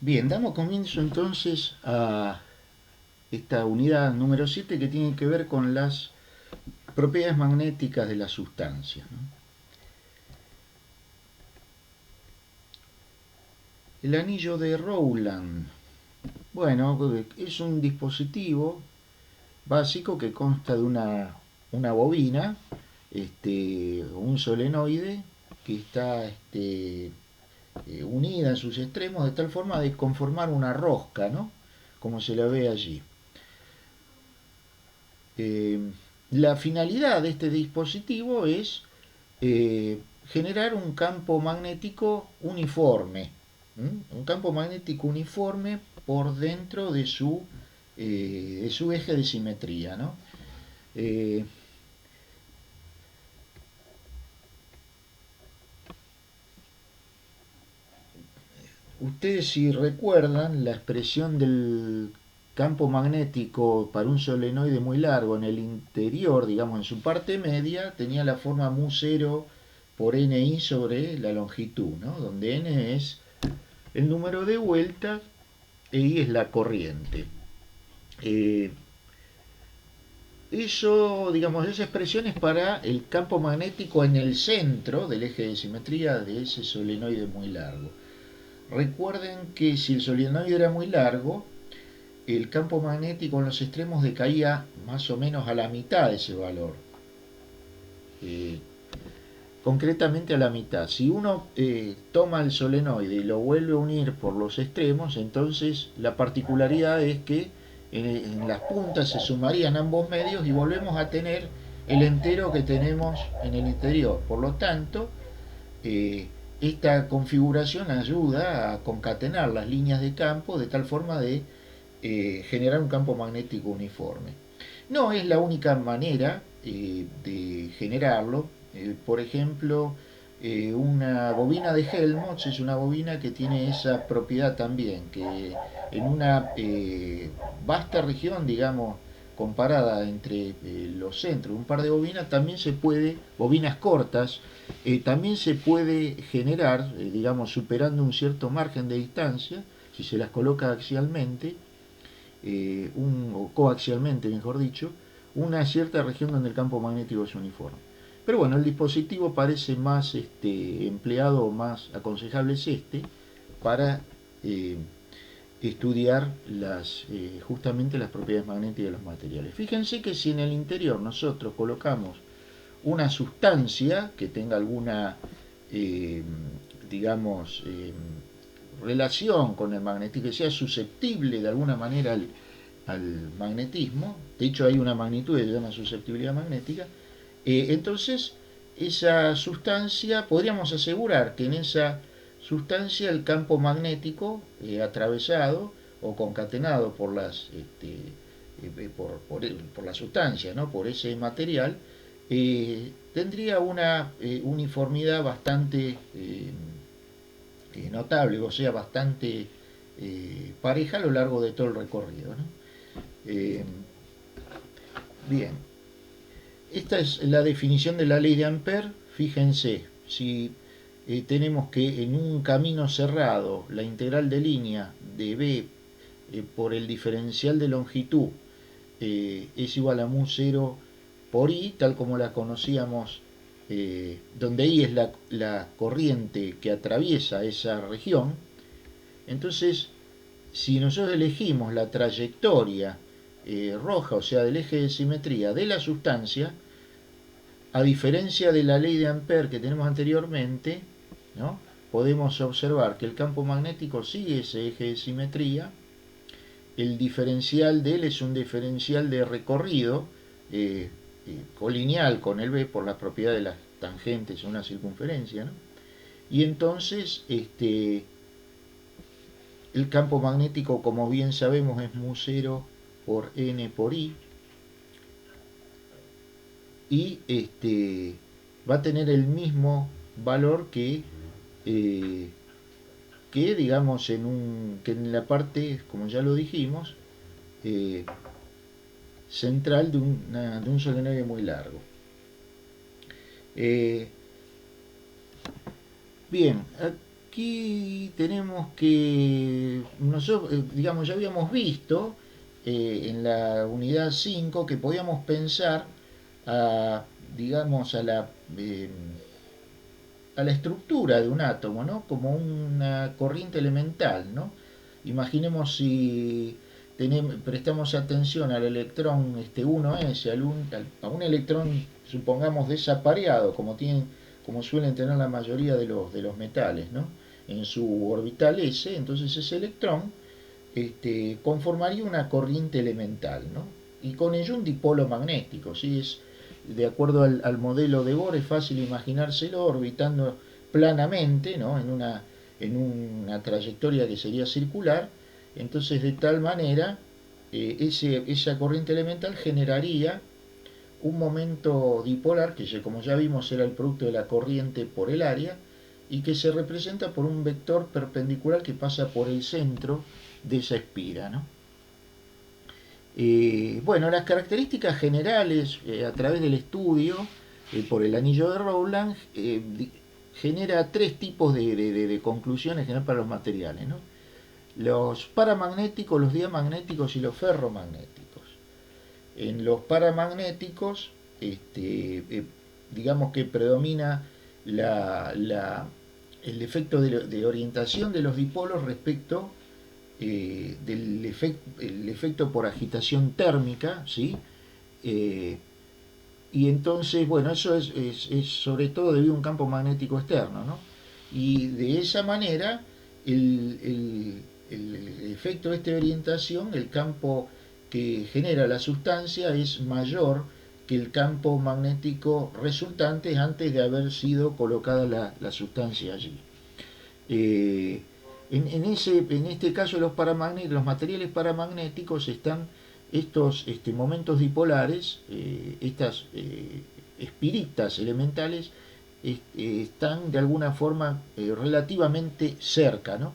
Bien, damos comienzo entonces a esta unidad número 7 que tiene que ver con las propiedades magnéticas de las sustancias, ¿no? El anillo de Rowland. Bueno, es un dispositivo básico que consta de una bobina, un solenoide que está unida en sus extremos de tal forma de conformar una rosca, ¿no? Como se la ve allí. Eh, la finalidad de este dispositivo es generar un campo magnético uniforme, un campo magnético uniforme por dentro de su eje de simetría, ¿no? Eh, Ustedes si recuerdan la expresión del campo magnético para un solenoide muy largo en el interior, digamos en su parte media, tenía la forma mu0 por ni sobre la longitud, ¿no? Donde n es el número de vueltas e i es la corriente. Eh, digamos, esa expresión es para el campo magnético en el centro del eje de simetría de ese solenoide muy largo. Recuerden que si el solenoide era muy largo, el campo magnético en los extremos decaía más o menos a la mitad de ese valor. Eh, Concretamente a la mitad. Si uno toma el solenoide y lo vuelve a unir por los extremos, entonces la particularidad es que en las puntas se sumarían ambos medios y volvemos a tener el entero que tenemos en el interior. Por lo tanto, eh, esta configuración ayuda a concatenar las líneas de campo de tal forma de generar un campo magnético uniforme. No es la única manera de generarlo. Por ejemplo, una bobina de Helmholtz es una bobina que tiene esa propiedad también, que en una vasta región, digamos, comparada entre los centros, un par de bobinas, también se puede, bobinas cortas, también se puede generar, digamos, superando un cierto margen de distancia, si se las coloca axialmente, o coaxialmente, mejor dicho, una cierta región donde el campo magnético es uniforme. Pero bueno, el dispositivo parece más empleado o más aconsejable es para eh, estudiar justamente las propiedades magnéticas de los materiales. Fíjense que si en el interior nosotros colocamos una sustancia que tenga alguna, eh, digamos, relación con el magnetismo, que sea susceptible de alguna manera al magnetismo, de hecho hay una magnitud que se llama susceptibilidad magnética, entonces esa sustancia, podríamos asegurar que en esa sustancia el campo magnético atravesado o concatenado por por la sustancia, ¿no? Por ese material, tendría una uniformidad bastante notable, o sea, bastante pareja a lo largo de todo el recorrido, ¿no? Eh, Bien, esta es la definición de la ley de Ampère. Fíjense, si tenemos que en un camino cerrado la integral de línea de B por el diferencial de longitud es igual a mu0 por I, tal como la conocíamos, donde I es la corriente que atraviesa esa región. Entonces, si nosotros elegimos la trayectoria roja, o sea, del eje de simetría de la sustancia, a diferencia de la ley de Ampère que tenemos anteriormente, ¿no? Podemos observar que el campo magnético sigue ese eje de simetría. El diferencial de él es un diferencial de recorrido colineal con el B por la propiedad de las tangentes en una circunferencia, ¿no? Y entonces el campo magnético, como bien sabemos, es mu0 por n por i, y va a tener el mismo valor que digamos que en la parte, como ya lo dijimos, eh, central de un solenoide muy largo. Eh, Bien, aquí tenemos que, nosotros, digamos, ya habíamos visto en la unidad 5 que podíamos pensar a, digamos, eh, a la estructura de un átomo, ¿no? Como una corriente elemental, ¿no? Imaginemos si prestamos atención al electrón 1s, a un electrón, supongamos, desapareado, como suelen tener la mayoría de los metales, ¿no? En su orbital s, entonces ese electrón conformaría una corriente elemental, ¿no? Y con ello un dipolo magnético, ¿sí? De acuerdo al modelo de Bohr, es fácil imaginárselo orbitando planamente, ¿no? En una trayectoria que sería circular. Entonces, de tal manera, esa corriente elemental generaría un momento dipolar, que como ya vimos era el producto de la corriente por el área, y que se representa por un vector perpendicular que pasa por el centro de esa espira, ¿no? Bueno, las características generales a través del estudio por el anillo de Rowland genera tres tipos de conclusiones general para los materiales, ¿no? Los paramagnéticos, los diamagnéticos y los ferromagnéticos. En los paramagnéticos, digamos que predomina el efecto de orientación de los dipolos respecto el efecto por agitación térmica, ¿sí? Eh, y entonces, bueno, eso es sobre todo debido a un campo magnético externo, ¿no? Y de esa manera, el efecto de orientación, el campo que genera la sustancia es mayor que el campo magnético resultante antes de haber sido colocada la sustancia allí. Eh, en este caso los materiales paramagnéticos están estos momentos dipolares, estas espiritas elementales, están de alguna forma relativamente cerca, ¿no?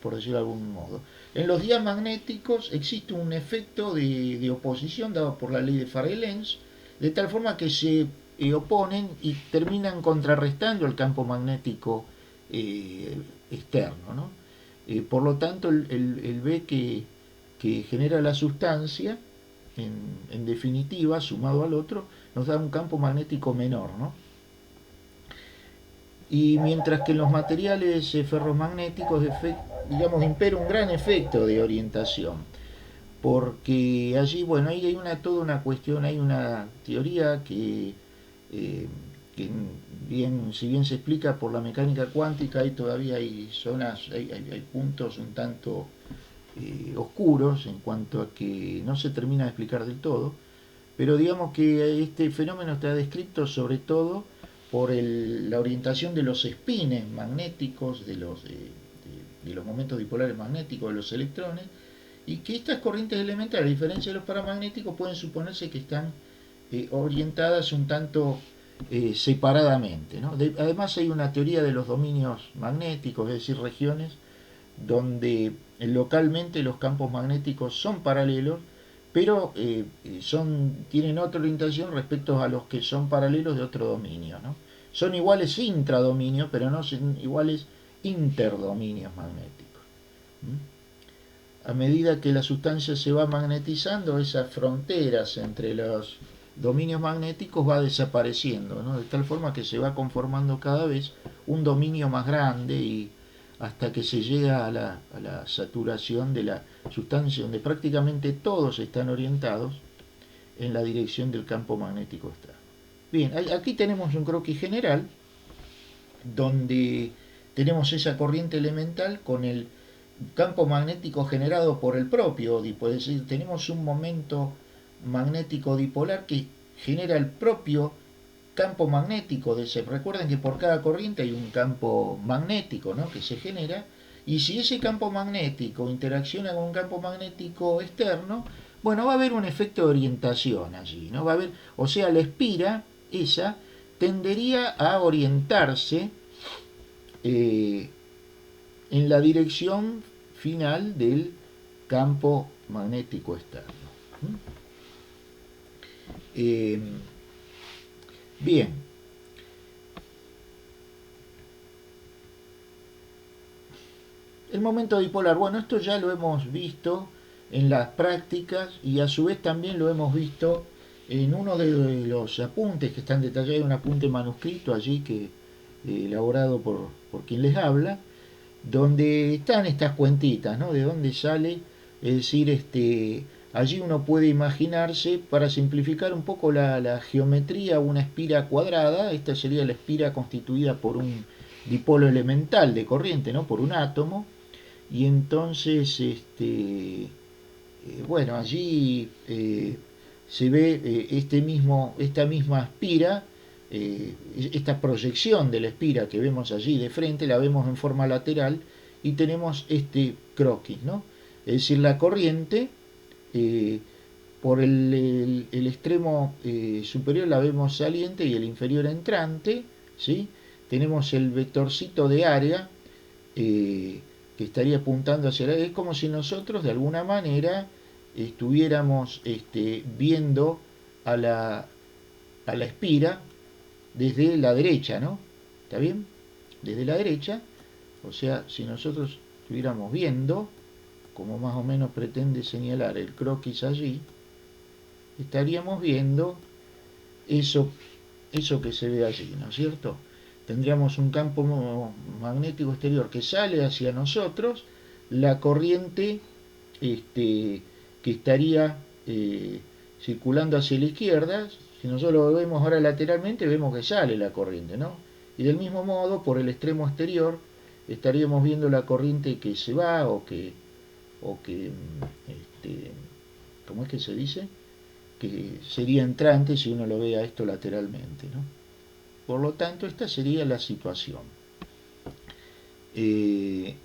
Por decirlo de algún modo. En los diamagnéticos existe un efecto de oposición dado por la ley de Farrell-Lenz, de tal forma que se oponen y terminan contrarrestando el campo magnético eh, externo, ¿no? Por lo tanto, el B que genera la sustancia, en definitiva, sumado al otro, nos da un campo magnético menor, ¿no? Y mientras que en los materiales ferromagnéticos, digamos, impera un gran efecto de orientación, porque allí, bueno, ahí hay toda una cuestión, hay una teoría eh, que bien, si bien se explica por la mecánica cuántica, hay todavía hay zonas, hay puntos un tanto oscuros en cuanto a que no se termina de explicar del todo, pero digamos que este fenómeno está descrito sobre todo por la orientación de los espines magnéticos, de los momentos dipolares magnéticos de los electrones, y que estas corrientes elementales, a diferencia de los paramagnéticos, pueden suponerse que están orientadas un tanto separadamente, ¿no? Además hay una teoría de los dominios magnéticos, es decir, regiones donde localmente los campos magnéticos son paralelos, pero tienen otra orientación respecto a los que son paralelos de otro dominio, ¿no? Son iguales intradominios, pero no son iguales interdominios magnéticos. A medida que la sustancia se va magnetizando, esas fronteras entre los dominios magnéticos va desapareciendo, ¿no? De tal forma que se va conformando cada vez un dominio más grande y hasta que se llega a la saturación de la sustancia, donde prácticamente todos están orientados en la dirección del campo magnético externo. Bien, aquí tenemos un croquis general donde tenemos esa corriente elemental con el campo magnético generado por el propio dipolar, es decir, tenemos un momento magnético dipolar que genera el propio campo magnético de ese. Recuerden que por cada corriente hay un campo magnético, ¿no? Que se genera, y si ese campo magnético interacciona con un campo magnético externo, bueno, va a haber un efecto de orientación allí, ¿no? Va a haber, o sea, la espira esa tendería a orientarse eh, en la dirección final del campo magnético externo. Eh, bien, El momento dipolar, bueno, esto ya lo hemos visto en las prácticas y a su vez también lo hemos visto en uno de los apuntes que están detallados, un apunte manuscrito allí que elaborado por quien les habla, donde están estas cuentitas, ¿no? De dónde sale, es decir, allí uno puede imaginarse, para simplificar un poco la geometría, una espira cuadrada. Esta sería la espira constituida por un dipolo elemental de corriente, ¿no? Por un átomo. Y entonces, bueno, allí se ve esta misma espira, esta proyección de la espira que vemos allí de frente, la vemos en forma lateral y tenemos este croquis, ¿no? Es decir, la corriente eh, por el extremo superior la vemos saliente y el inferior entrante, ¿sí? Tenemos el vectorcito de área eh, que estaría apuntando hacia la... Es como si nosotros de alguna manera estuviéramos viendo a a la espira desde la derecha, ¿no? ¿Está bien? Desde la derecha, o sea, si nosotros estuviéramos viendo, como más o menos pretende señalar el croquis allí, estaríamos viendo eso, eso que se ve allí, ¿no es cierto? Tendríamos un campo magnético exterior que sale hacia nosotros, la corriente que estaría circulando hacia la izquierda. Si nosotros lo vemos ahora lateralmente, vemos que sale la corriente, ¿no? Y del mismo modo, por el extremo exterior, estaríamos viendo la corriente que se va o que ¿cómo es que se dice? Que sería entrante si uno lo ve a esto lateralmente, ¿no? Por lo tanto, esta sería la situación. Eh,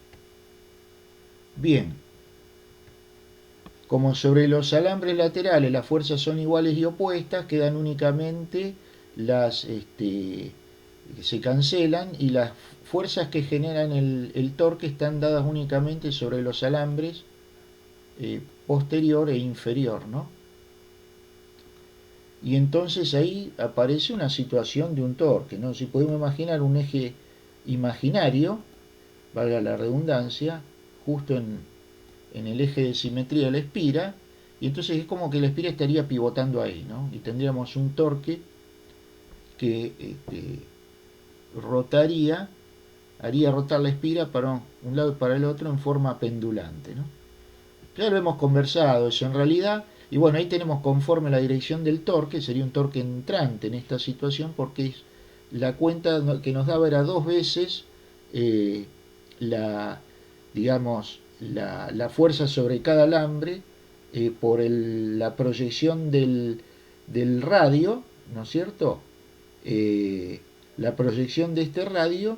bien, como sobre los alambres laterales las fuerzas son iguales y opuestas, quedan únicamente las que se cancelan, y las fuerzas que generan el torque están dadas únicamente sobre los alambres posterior e inferior, ¿no? Y entonces ahí aparece una situación de un torque, ¿no? Si podemos imaginar un eje imaginario, valga la redundancia, justo en el eje de simetría de la espira, y entonces es como que la espira estaría pivotando ahí, ¿no? Y tendríamos un torque que rotaría, haría rotar la espira para un lado y para el otro en forma pendulante, ¿no? Ya lo hemos conversado eso en realidad, y bueno, ahí tenemos conforme la dirección del torque, sería un torque entrante en esta situación, porque la cuenta que nos daba era dos veces eh, la, digamos, la fuerza sobre cada alambre por la proyección del radio, ¿no es cierto? Eh, la proyección de este radio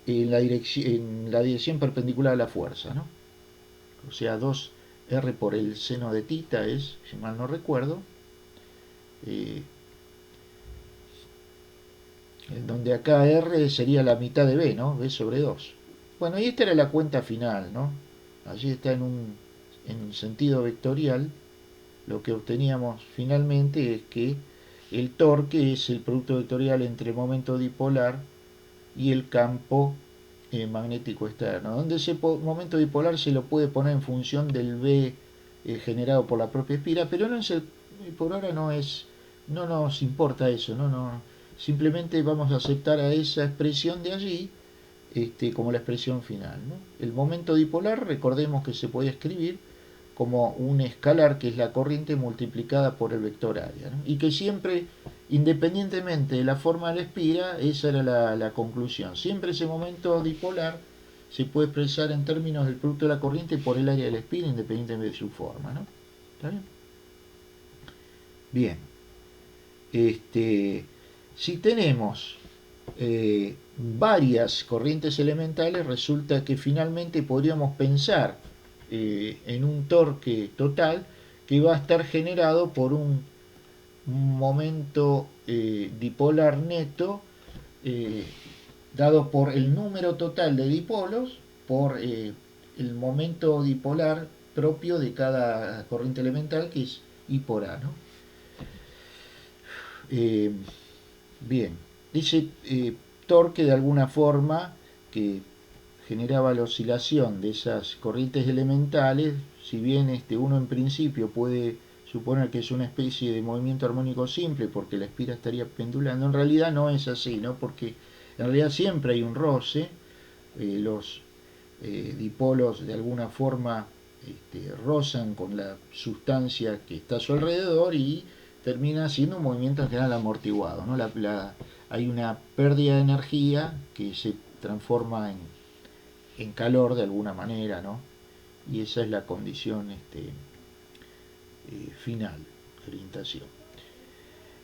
en la dirección perpendicular a la fuerza, ¿no? O sea, 2R por el seno de tita es, si mal no recuerdo, eh, donde acá R sería la mitad de B, ¿no? B sobre 2. Bueno, y esta era la cuenta final, ¿no? Allí está en un sentido vectorial. Lo que obteníamos finalmente es que el torque es el producto vectorial entre el momento dipolar y el campo magnético externo, donde ese momento dipolar se lo puede poner en función del B generado por la propia espira, pero no es por ahora no nos importa eso, simplemente vamos a aceptar a esa expresión de allí como la expresión final, ¿no? El momento dipolar, recordemos que se puede escribir como un escalar, que es la corriente multiplicada por el vector área, ¿no? Y que siempre, independientemente de la forma de la espira, esa era la conclusión. Siempre ese momento dipolar se puede expresar en términos del producto de la corriente por el área de la espira, independientemente de su forma, ¿no? ¿Está bien? Bien. Si tenemos varias corrientes elementales, resulta que finalmente podríamos pensar en un torque total que va a estar generado por un momento dipolar neto dado por el número total de dipolos por el momento dipolar propio de cada corriente elemental, que es I por A, ¿no? Eh, Bien, dice torque de alguna forma que generaba la oscilación de esas corrientes elementales, si bien uno en principio puede suponer que es una especie de movimiento armónico simple porque la espira estaría pendulando, en realidad no es así, ¿no? Porque en realidad siempre hay un roce, los dipolos de alguna forma rozan con la sustancia que está a su alrededor y termina siendo un movimiento en general amortiguado, ¿no? Hay una pérdida de energía que se transforma en calor de alguna manera, ¿no? Y esa es la condición final de orientación.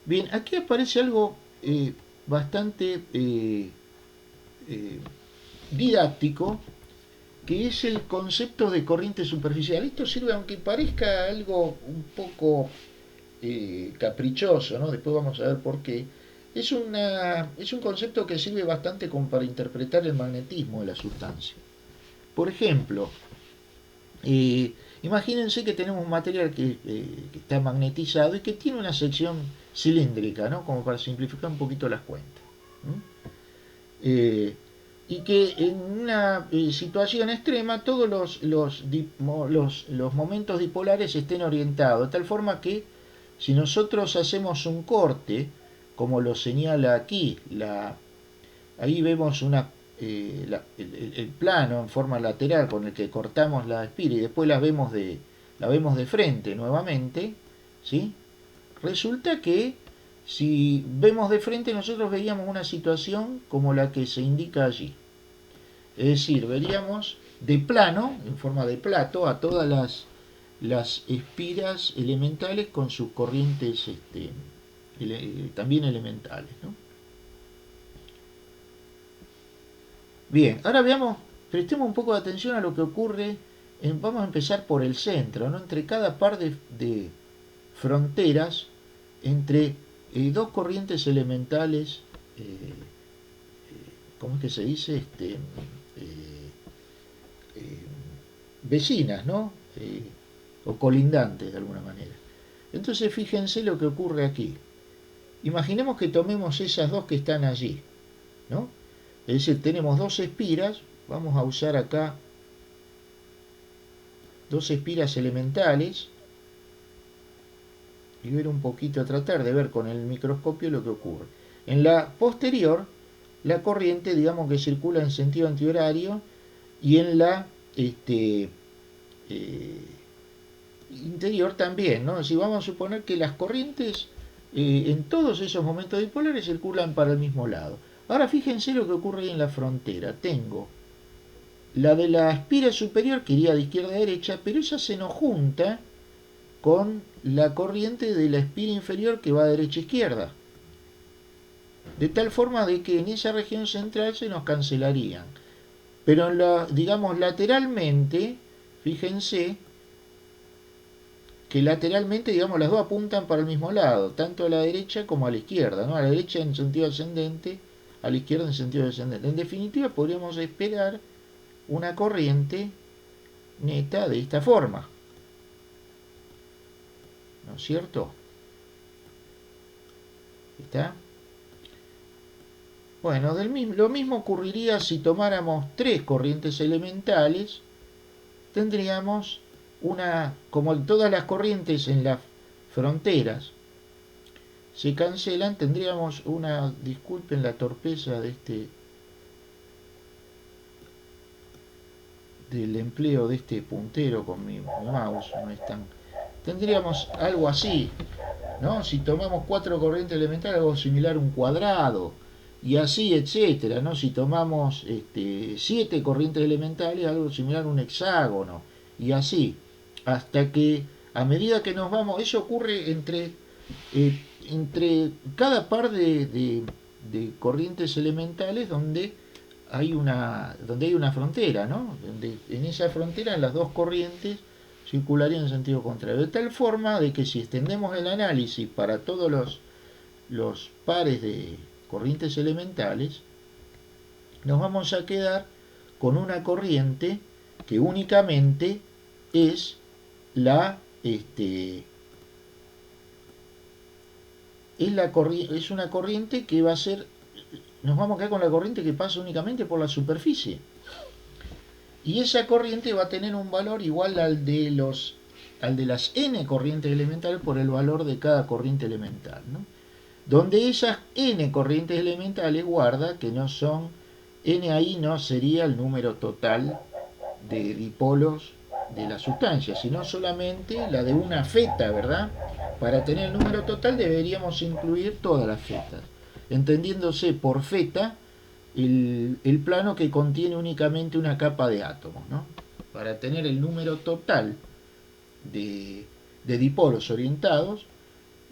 Bien, aquí aparece algo bastante didáctico, que es el concepto de corriente superficial. Esto sirve, aunque parezca algo un poco caprichoso, ¿no? Después vamos a ver por qué. Es un concepto que sirve bastante como para interpretar el magnetismo de la sustancia. Por ejemplo, imagínense que tenemos un material que está magnetizado y que tiene una sección cilíndrica, ¿no? Como para simplificar un poquito las cuentas. Y que en una situación extrema todos los momentos dipolares estén orientados, de tal forma que si nosotros hacemos un corte, como lo señala aquí, ahí vemos el plano en forma lateral con el que cortamos la espira y después la vemos de frente nuevamente, ¿sí? Resulta que si vemos de frente nosotros veríamos una situación como la que se indica allí. Es decir, veríamos de plano, en forma de plato, a todas las espiras elementales con sus corrientes también elementales, ¿no? Bien, ahora veamos, prestemos un poco de atención a lo que ocurre, vamos a empezar por el centro, ¿no? Entre cada par de fronteras, entre dos corrientes elementales, ¿cómo es que se dice? Vecinas, ¿no? O colindantes de alguna manera. Entonces fíjense lo que ocurre aquí. Imaginemos que tomemos esas dos que están allí, ¿no? Es decir, tenemos dos espiras, vamos a usar acá dos espiras elementales y ver un poquito, tratar de ver con el microscopio lo que ocurre. En la posterior, la corriente, digamos que circula en sentido antihorario, y en la interior también, ¿no? Si vamos a suponer que las corrientes en todos esos momentos dipolares circulan para el mismo lado. Ahora fíjense lo que ocurre ahí en la frontera. Tengo la de la espira superior que iría de izquierda a derecha, pero esa se nos junta con la corriente de la espira inferior que va de derecha a izquierda. De tal forma de que en esa región central se nos cancelarían. Pero digamos lateralmente, fíjense que lateralmente, digamos, las dos apuntan para el mismo lado, tanto a la derecha como a la izquierda, ¿no? A la derecha en sentido ascendente, a la izquierda en sentido descendente. En definitiva, podríamos esperar una corriente neta de esta forma, ¿no es cierto? ¿Está? Bueno, lo mismo ocurriría si tomáramos tres corrientes elementales. Tendríamos como todas las corrientes en las fronteras se cancelan, tendríamos disculpen la torpeza del empleo de este puntero con mi mouse, no es tan, tendríamos algo así, ¿no? Si tomamos cuatro corrientes elementales, algo similar a un cuadrado, y así, etcétera, ¿no? Si tomamos siete corrientes elementales, algo similar a un hexágono, y así, hasta que a medida que nos vamos, eso ocurre entre cada par de corrientes elementales donde hay una frontera, ¿no? En esa frontera las dos corrientes circularían en sentido contrario, de tal forma de que si extendemos el análisis para todos los pares de corrientes elementales, nos vamos a quedar con una corriente que únicamente es es una corriente que va a ser, nos vamos a quedar con la corriente que pasa únicamente por la superficie. y esa corriente va a tener un valor igual al de las n corrientes elementales por el valor de cada corriente elemental, ¿no? Donde esas n corrientes elementales guarda que no son, n ahí no sería el número total de dipolos de la sustancia, sino solamente la de una feta, ¿verdad? Para tener el número total deberíamos incluir todas las fetas, entendiéndose por feta el plano que contiene únicamente una capa de átomos, ¿no? Para tener el número total de dipolos orientados,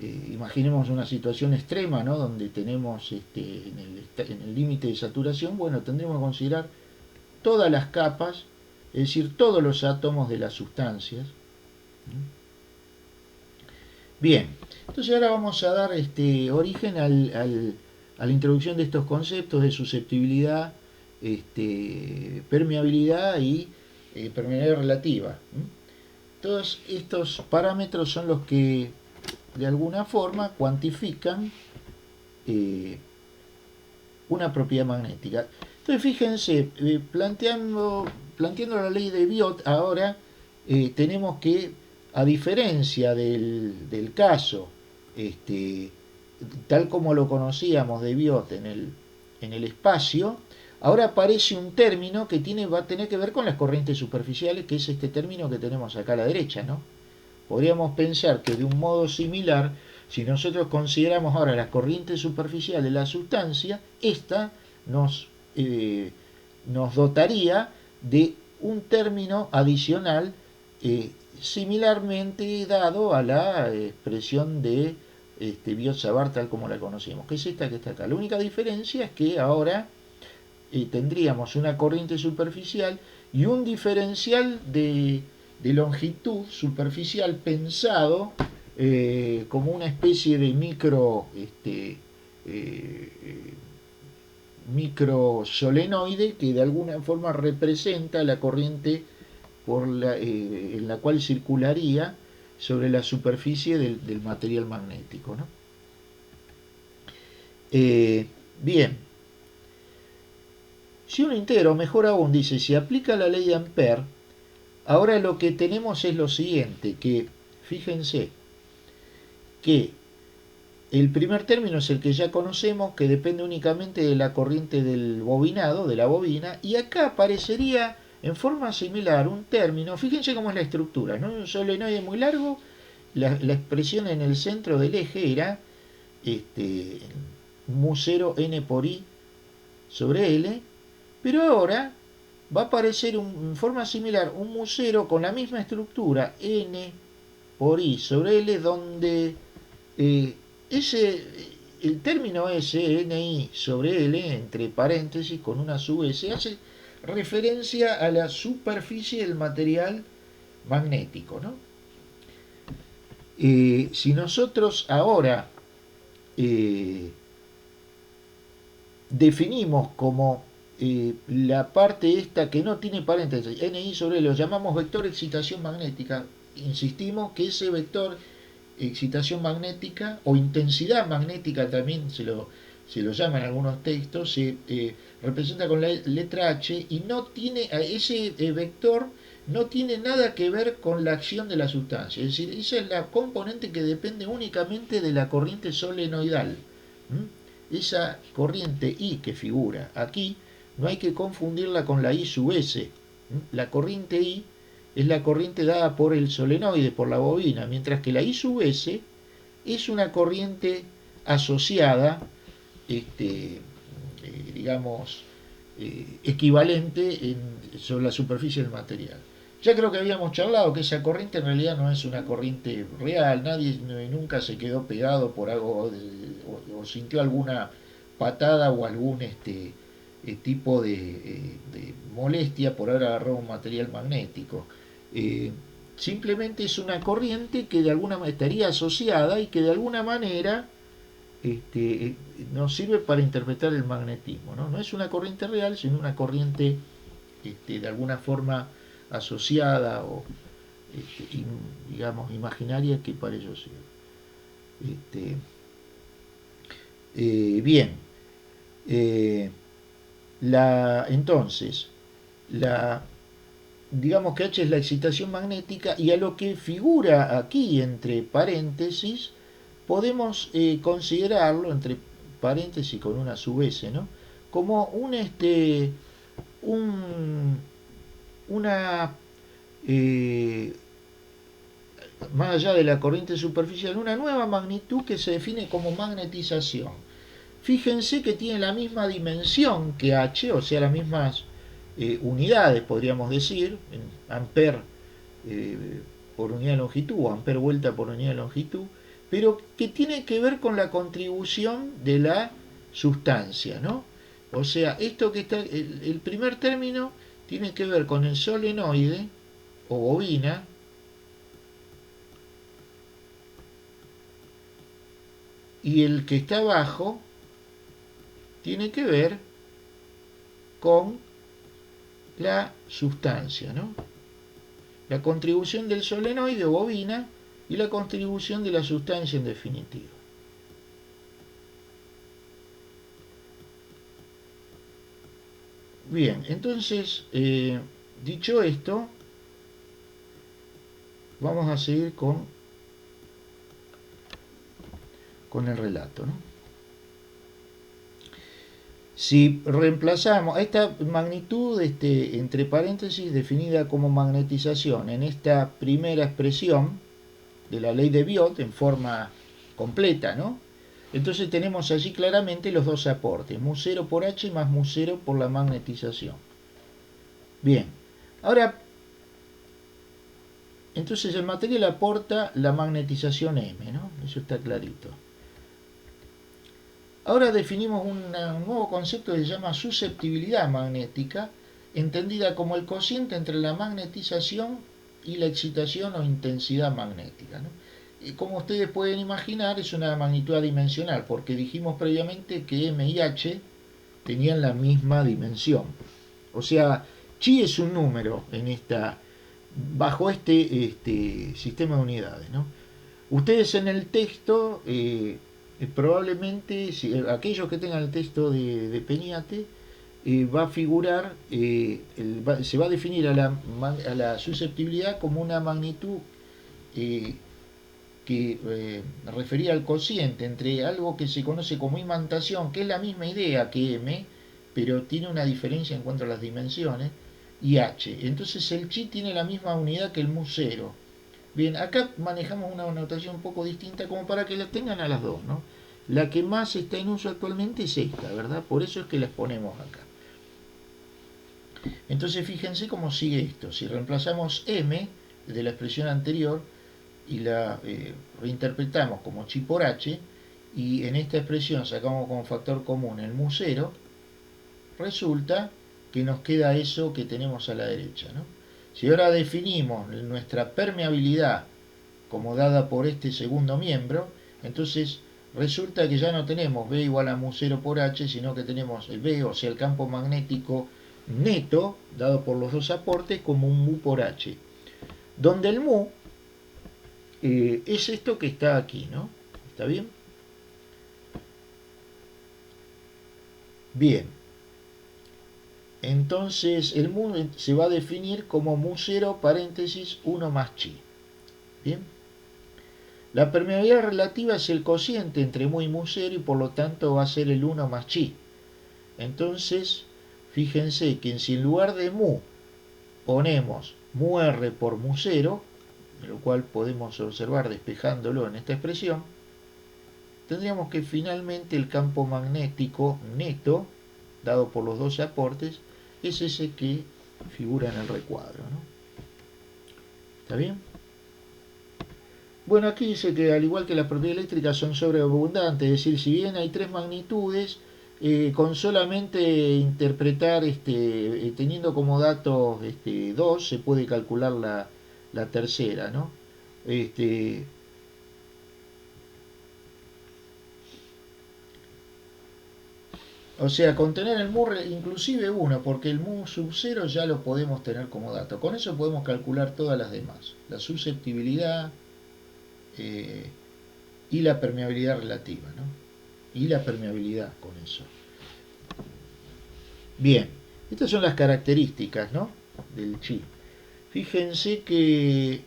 imaginemos una situación extrema, ¿no? Donde tenemos en el límite de saturación, bueno, tendremos que considerar todas las capas, es decir, todos los átomos de las sustancias. Bien, entonces ahora vamos a dar origen a la introducción de estos conceptos de susceptibilidad, permeabilidad y permeabilidad relativa. Todos estos parámetros son los que de alguna forma cuantifican una propiedad magnética. Entonces fíjense, planteando la ley de Biot, ahora tenemos que, a diferencia del caso, tal como lo conocíamos de Biot en el espacio, ahora aparece un término que va a tener que ver con las corrientes superficiales, que es este término que tenemos acá a la derecha, ¿no? Podríamos pensar que de un modo similar, si nosotros consideramos ahora las corrientes superficiales de la sustancia, esta nos dotaría de un término adicional similarmente dado a la expresión de Biot-Savart tal como la conocemos, que es esta que está acá. La única diferencia es que ahora tendríamos una corriente superficial y un diferencial de longitud superficial pensado como una especie de micro solenoide que de alguna forma representa la corriente en la cual circularía sobre la superficie del material magnético, ¿no? Bien, si uno integra, o mejor aún, dice, si aplica la ley de Ampère, ahora lo que tenemos es lo siguiente, que fíjense que el primer término es el que ya conocemos, que depende únicamente de la corriente del bobinado, de la bobina, y acá aparecería en forma similar un término, fíjense cómo es la estructura, ¿no? Un solenoide muy largo, la expresión en el centro del eje era mu0 n por i sobre L, pero ahora va a aparecer en forma similar un mu0 con la misma estructura, n por i sobre L, donde el término S, ni sobre L, entre paréntesis con una sub S, hace referencia a la superficie del material magnético, ¿no? Si nosotros ahora definimos como la parte esta que no tiene paréntesis, ni sobre L, lo llamamos vector excitación magnética, insistimos que ese vector excitación magnética o intensidad magnética también se lo llama en algunos textos, se representa con la letra H y no tiene, ese vector no tiene nada que ver con la acción de la sustancia, es decir, esa es la componente que depende únicamente de la corriente solenoidal. Esa corriente I que figura aquí no hay que confundirla con la I sub S. La corriente I es la corriente dada por el solenoide, por la bobina, mientras que la I sub S es una corriente asociada, digamos, equivalente sobre la superficie del material. Ya creo que habíamos charlado que esa corriente en realidad no es una corriente real, nadie nunca se quedó pegado por algo o sintió alguna patada o algún tipo de molestia por haber agarrado un material magnético. Simplemente es una corriente que de alguna manera estaría asociada y que de alguna manera nos sirve para interpretar el magnetismo, ¿no? No es una corriente real, sino una corriente de alguna forma asociada o digamos imaginaria que para ello sirve. Bien, entonces la digamos que H es la excitación magnética, y a lo que figura aquí entre paréntesis podemos considerarlo, entre paréntesis con una sub S, ¿no? Como un una eh, más allá de la corriente superficial, una nueva magnitud que se define como magnetización. Fíjense que tiene la misma dimensión que H, o sea, las mismas unidades, podríamos decir, en amper por unidad de longitud o amper vuelta por unidad de longitud, pero que tiene que ver con la contribución de la sustancia, ¿no? O sea, esto que está, el primer término tiene que ver con el solenoide o bobina, y el que está abajo tiene que ver con la sustancia, ¿no? La contribución del solenoide o bobina y la contribución de la sustancia en definitiva. Bien, entonces, dicho esto, vamos a seguir con el relato, ¿no? Si reemplazamos a esta magnitud, entre paréntesis, definida como magnetización, en esta primera expresión de la ley de Biot en forma completa, ¿no? Entonces tenemos allí claramente los dos aportes, mu0 por H más mu0 por la magnetización. Bien, ahora, entonces el material aporta la magnetización M, ¿no? Eso está clarito. Ahora definimos un nuevo concepto que se llama susceptibilidad magnética, entendida como el cociente entre la magnetización y la excitación o intensidad magnética, ¿no? Y como ustedes pueden imaginar, es una magnitud adimensional, porque dijimos previamente que M y H tenían la misma dimensión. O sea, chi es un número bajo este sistema de unidades, ¿no? Ustedes en el texto, probablemente, aquellos que tengan el texto de Peñate, va a figurar, se va a definir a la susceptibilidad como una magnitud que refería al cociente entre algo que se conoce como imantación, que es la misma idea que M, pero tiene una diferencia en cuanto a las dimensiones, y H. Entonces el chi tiene la misma unidad que el mu0. Bien, acá manejamos una notación un poco distinta como para que las tengan a las dos, ¿no? La que más está en uso actualmente es esta, ¿verdad? Por eso es que las ponemos acá. Entonces fíjense cómo sigue esto. Si reemplazamos M de la expresión anterior y la reinterpretamos como chi por H, y en esta expresión sacamos como factor común el mu0, resulta que nos queda eso que tenemos a la derecha, ¿no? Si ahora definimos nuestra permeabilidad como dada por este segundo miembro, entonces resulta que ya no tenemos B igual a mu0 por H, sino que tenemos el B, o sea, el campo magnético neto, dado por los dos aportes, como un mu por H. Donde el mu es esto que está aquí, ¿no? ¿Está bien? Bien. Entonces el mu se va a definir como mu0 paréntesis 1 más chi. Bien. La permeabilidad relativa es el cociente entre mu y mu0 y por lo tanto va a ser el 1 más chi. Entonces, fíjense que si en lugar de mu ponemos mu r por mu0, lo cual podemos observar despejándolo en esta expresión, tendríamos que finalmente el campo magnético neto, dado por los dos aportes, es ese que figura en el recuadro, ¿no? ¿Está bien? Bueno, aquí dice que al igual que las propiedades eléctricas son sobreabundantes, es decir, si bien hay tres magnitudes, con solamente interpretar, teniendo como datos dos, se puede calcular la tercera, ¿no? O sea, con tener el mu inclusive uno, porque el mu sub 0 ya lo podemos tener como dato. Con eso podemos calcular todas las demás. La susceptibilidad eh, y la permeabilidad relativa, ¿no? Y la permeabilidad con eso. Bien, estas son las características, ¿no? Del chi. Fíjense que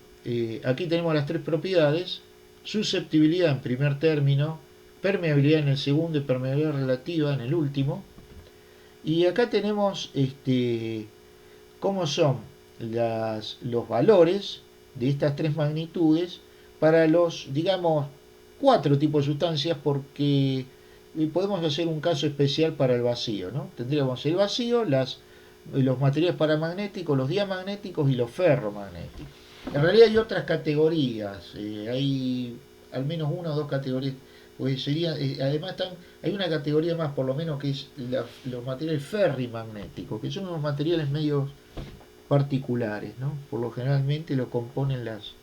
aquí tenemos las tres propiedades: susceptibilidad en primer término, permeabilidad en el segundo y permeabilidad relativa en el último. Y acá tenemos cómo son los valores de estas tres magnitudes para los, digamos, cuatro tipos de sustancias, porque podemos hacer un caso especial para el vacío, ¿no? Tendríamos el vacío, los materiales paramagnéticos, los diamagnéticos y los ferromagnéticos. En realidad hay otras categorías, hay al menos una o dos categorías, pues sería, además hay una categoría más por lo menos que es los materiales ferrimagnéticos, que son unos materiales medio particulares, ¿no? Por lo generalmente lo componen las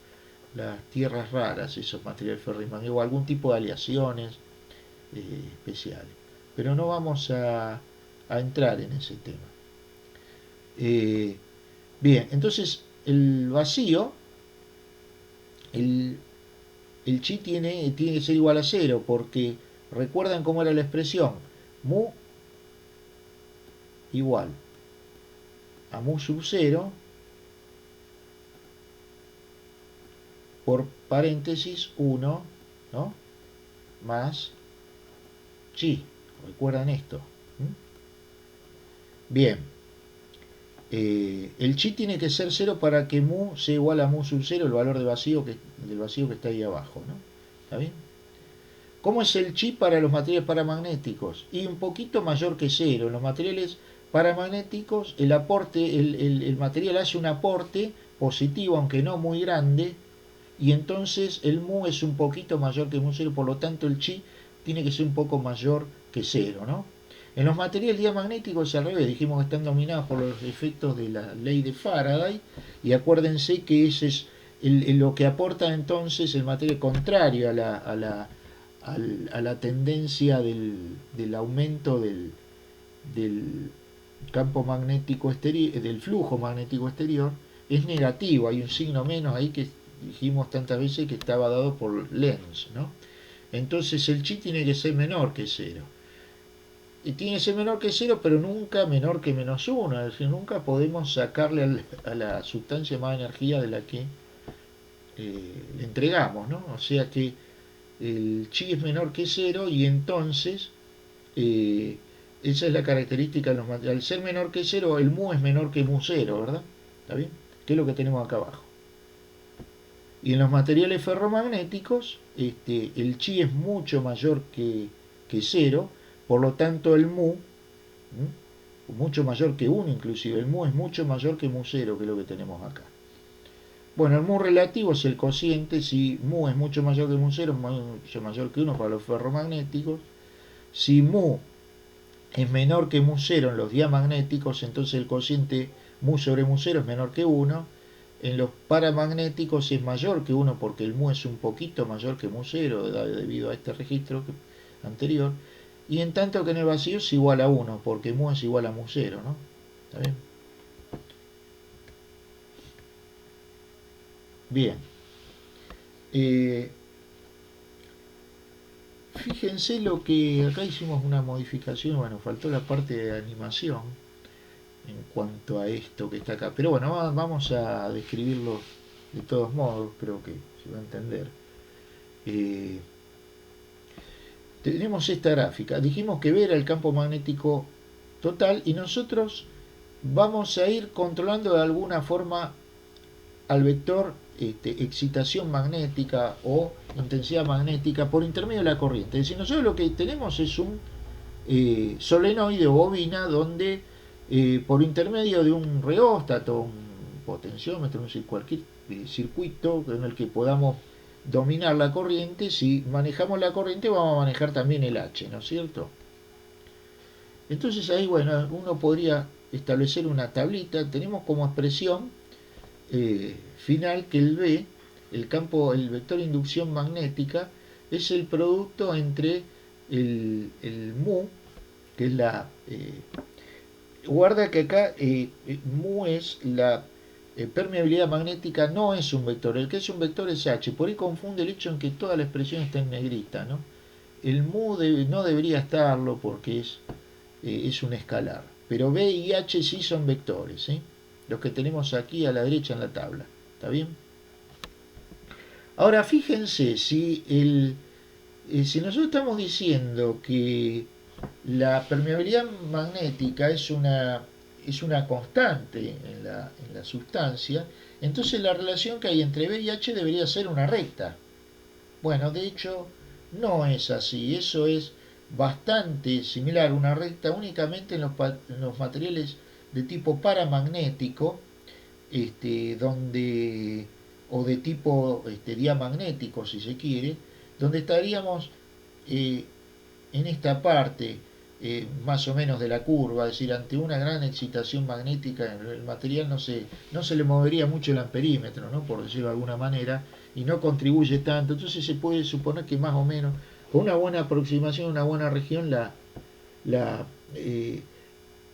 tierras raras, esos materiales ferrimagnéticos, o algún tipo de aleaciones especiales. Pero no vamos a entrar en ese tema. Bien, entonces el vacío, el, el chi tiene que ser igual a cero, porque recuerdan cómo era la expresión: mu igual a mu sub 0 por paréntesis 1, ¿no? Más chi. ¿Recuerdan esto? ¿Mm? Bien. El chi tiene que ser 0 para que mu sea igual a mu sub 0, el valor del vacío que está ahí abajo, ¿no? ¿Está bien? ¿Cómo es el chi para los materiales paramagnéticos? Y un poquito mayor que 0. En los materiales paramagnéticos el material hace un aporte positivo, aunque no muy grande, y entonces el mu es un poquito mayor que mu 0, por lo tanto el chi tiene que ser un poco mayor que 0, ¿no? En los materiales diamagnéticos al revés, dijimos que están dominados por los efectos de la ley de Faraday, y acuérdense que ese es lo que aporta entonces el material contrario a la tendencia del aumento del campo magnético exterior, del flujo magnético exterior, es negativo. Hay un signo menos ahí que dijimos tantas veces que estaba dado por Lenz, ¿no? Entonces el chi tiene que ser menor que 0. Y tiene que ser menor que 0, pero nunca menor que menos 1. Es decir, nunca podemos sacarle a la sustancia más energía de la que le entregamos, ¿no? O sea que el chi es menor que 0, y entonces eh, esa es la característica de los materiales. Al ser menor que 0, el mu es menor que mu 0, ¿verdad? ¿Está bien? Que es lo que tenemos acá abajo. Y en los materiales ferromagnéticos, el chi es mucho mayor que 0, por lo tanto el mu, mucho mayor que 1 inclusive, el mu es mucho mayor que mu 0, que es lo que tenemos acá. Bueno, el mu relativo es el cociente. Si mu es mucho mayor que mu 0, mucho mayor que 1 para los ferromagnéticos. Si mu es menor que mu 0 en los diamagnéticos, entonces el cociente mu sobre mu 0 es menor que 1. En los paramagnéticos es mayor que 1 porque el mu es un poquito mayor que mu 0 debido a este registro anterior. Y en tanto que en el vacío es igual a 1 porque mu es igual a mu 0, ¿no? ¿Está bien? Bien. Fíjense lo que acá hicimos una modificación. Bueno, faltó la parte de animación en cuanto a esto que está acá. Pero bueno, vamos a describirlo de todos modos, creo que se va a entender. Tenemos esta gráfica. Dijimos que B era el campo magnético total, y nosotros vamos a ir controlando de alguna forma al vector excitación magnética o intensidad magnética por intermedio de la corriente. Es decir, nosotros lo que tenemos es un solenoide o bobina donde por intermedio de un reóstato, un potenciómetro, cualquier circuito en el que podamos dominar la corriente, si manejamos la corriente vamos a manejar también el H, ¿no es cierto? Entonces ahí, bueno, uno podría establecer una tablita. Tenemos como expresión final que el B, el vector de inducción magnética, es el producto entre el mu, que es guarda que acá mu es la permeabilidad magnética, no es un vector. El que es un vector es H. Por ahí confunde el hecho en que toda la expresión está en negrita, ¿no? El mu no debería estarlo porque es un escalar. Pero B y H sí son vectores, ¿sí? los que tenemos aquí a la derecha en la tabla. ¿Está bien? Ahora fíjense, si nosotros estamos diciendo que la permeabilidad magnética es una constante en la sustancia, entonces la relación que hay entre B y H debería ser una recta. Bueno, de hecho no es así, eso es bastante similar a una recta únicamente en los materiales de tipo paramagnético, donde, o de tipo diamagnético si se quiere, donde estaríamos eh, en esta parte más o menos de la curva, es decir, ante una gran excitación magnética, el material no se le movería mucho el amperímetro, ¿no? Por decirlo de alguna manera, y no contribuye tanto. Entonces se puede suponer que más o menos, con una buena aproximación, una buena región, la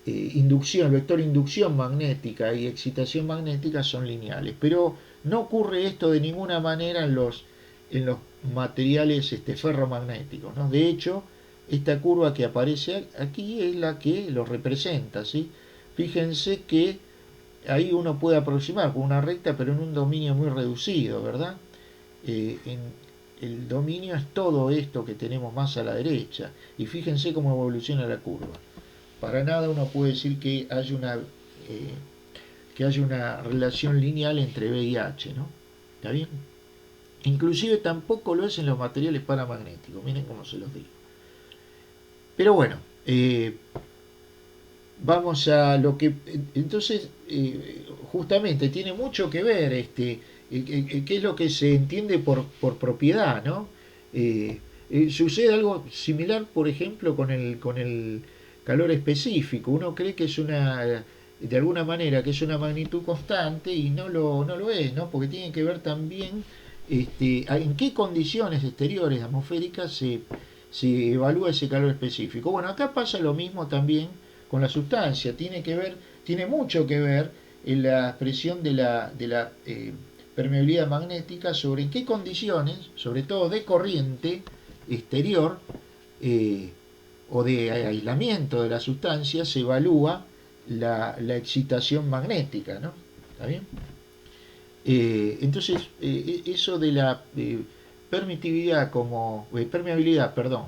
inducción, el vector inducción magnética y excitación magnética son lineales. Pero no ocurre esto de ninguna manera en los materiales ferromagnéticos, ¿no? De hecho, esta curva que aparece aquí es la que lo representa, ¿sí? Fíjense que ahí uno puede aproximar con una recta, pero en un dominio muy reducido, ¿verdad? En el dominio es todo esto que tenemos más a la derecha. Y fíjense cómo evoluciona la curva. Para nada uno puede decir que haya una relación lineal entre B y H, ¿no? ¿Está bien? Inclusive tampoco lo es en los materiales paramagnéticos, miren cómo se los digo. Pero bueno, vamos a lo que entonces justamente tiene mucho que ver qué es lo que se entiende por propiedad, ¿no? Sucede algo similar, por ejemplo, con el calor específico. Uno cree que es de alguna manera, que es una magnitud constante y no lo es, ¿no? Porque tiene que ver también en qué condiciones exteriores atmosféricas se evalúa ese calor específico. Bueno, acá pasa lo mismo también con la sustancia. Tiene mucho que ver en la expresión de la permeabilidad magnética sobre en qué condiciones, sobre todo de corriente exterior o de aislamiento de la sustancia, se evalúa la excitación magnética, ¿no? ¿Está bien? Entonces, eso de la permitividad permeabilidad, perdón,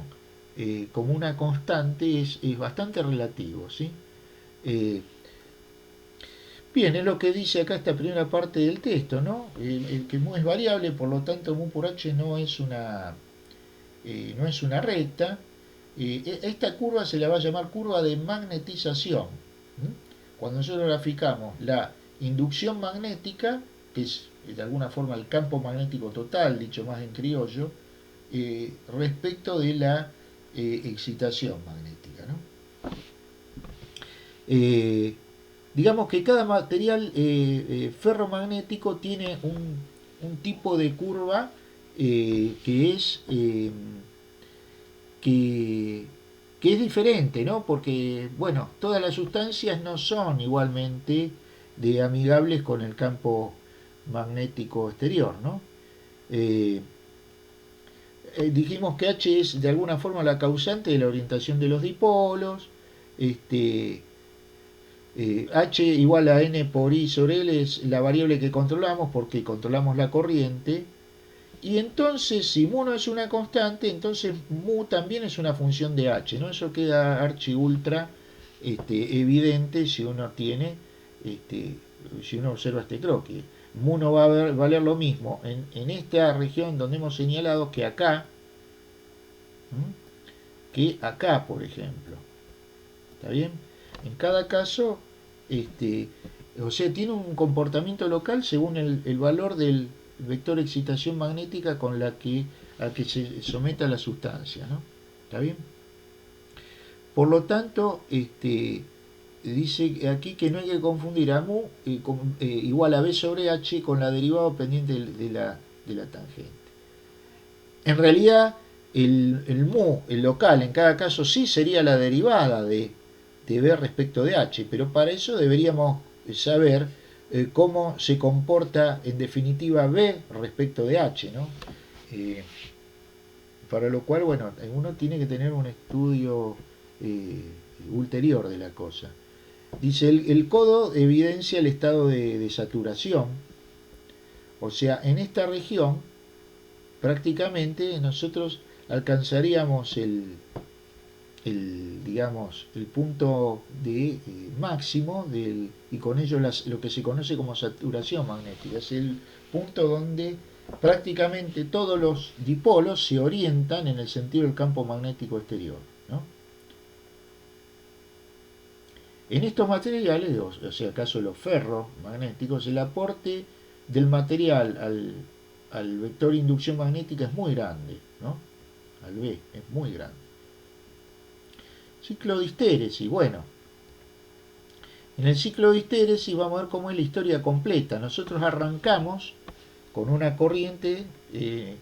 como una constante es bastante relativo, ¿sí? Eh, Bien, es lo que dice acá esta primera parte del texto, ¿no? El que mu es variable, por lo tanto mu por h no es una recta. Esta curva se la va a llamar curva de magnetización. Cuando nosotros graficamos la inducción magnética, que es de alguna forma el campo magnético total, dicho más en criollo, respecto de la excitación magnética, ¿no? Eh, digamos que cada material ferromagnético tiene un tipo de curva que es que, que es diferente, ¿no? Porque, bueno, todas las sustancias no son igualmente de amigables con el campo magnético exterior, ¿no? Eh, Dijimos que H es de alguna forma la causante de la orientación de los dipolos. Este, H igual a N por I sobre L es la variable que controlamos porque controlamos la corriente. Y entonces, si mu no es una constante, entonces mu también es una función de H, ¿no? Eso queda archi ultra evidente si uno si uno observa este croquis. Mu no va a valer lo mismo en esta región donde hemos señalado que acá, por ejemplo. ¿Está bien? En cada caso, o sea, tiene un comportamiento local según el valor del vector excitación magnética con a que se someta la sustancia, ¿no? ¿Está bien? Por lo tanto, dice aquí que no hay que confundir a mu igual a b sobre h con la derivada pendiente de la tangente. En realidad, el mu, el local, en cada caso sí sería la derivada de b respecto de h, pero para eso deberíamos saber cómo se comporta en definitiva b respecto de h, ¿no? Para lo cual, bueno, uno tiene que tener un estudio ulterior de la cosa. Dice, el codo evidencia el estado de saturación. O sea, en esta región prácticamente nosotros alcanzaríamos digamos, el punto de máximo y con ello lo que se conoce como saturación magnética. Es el punto donde prácticamente todos los dipolos se orientan en el sentido del campo magnético exterior, ¿no? En estos materiales, o sea, acaso los ferromagnéticos, el aporte del material al vector de inducción magnética es muy grande, ¿no? Al B es muy grande. Ciclo de histéresis, bueno, en el ciclo de histéresis vamos a ver cómo es la historia completa. Nosotros arrancamos con una corriente en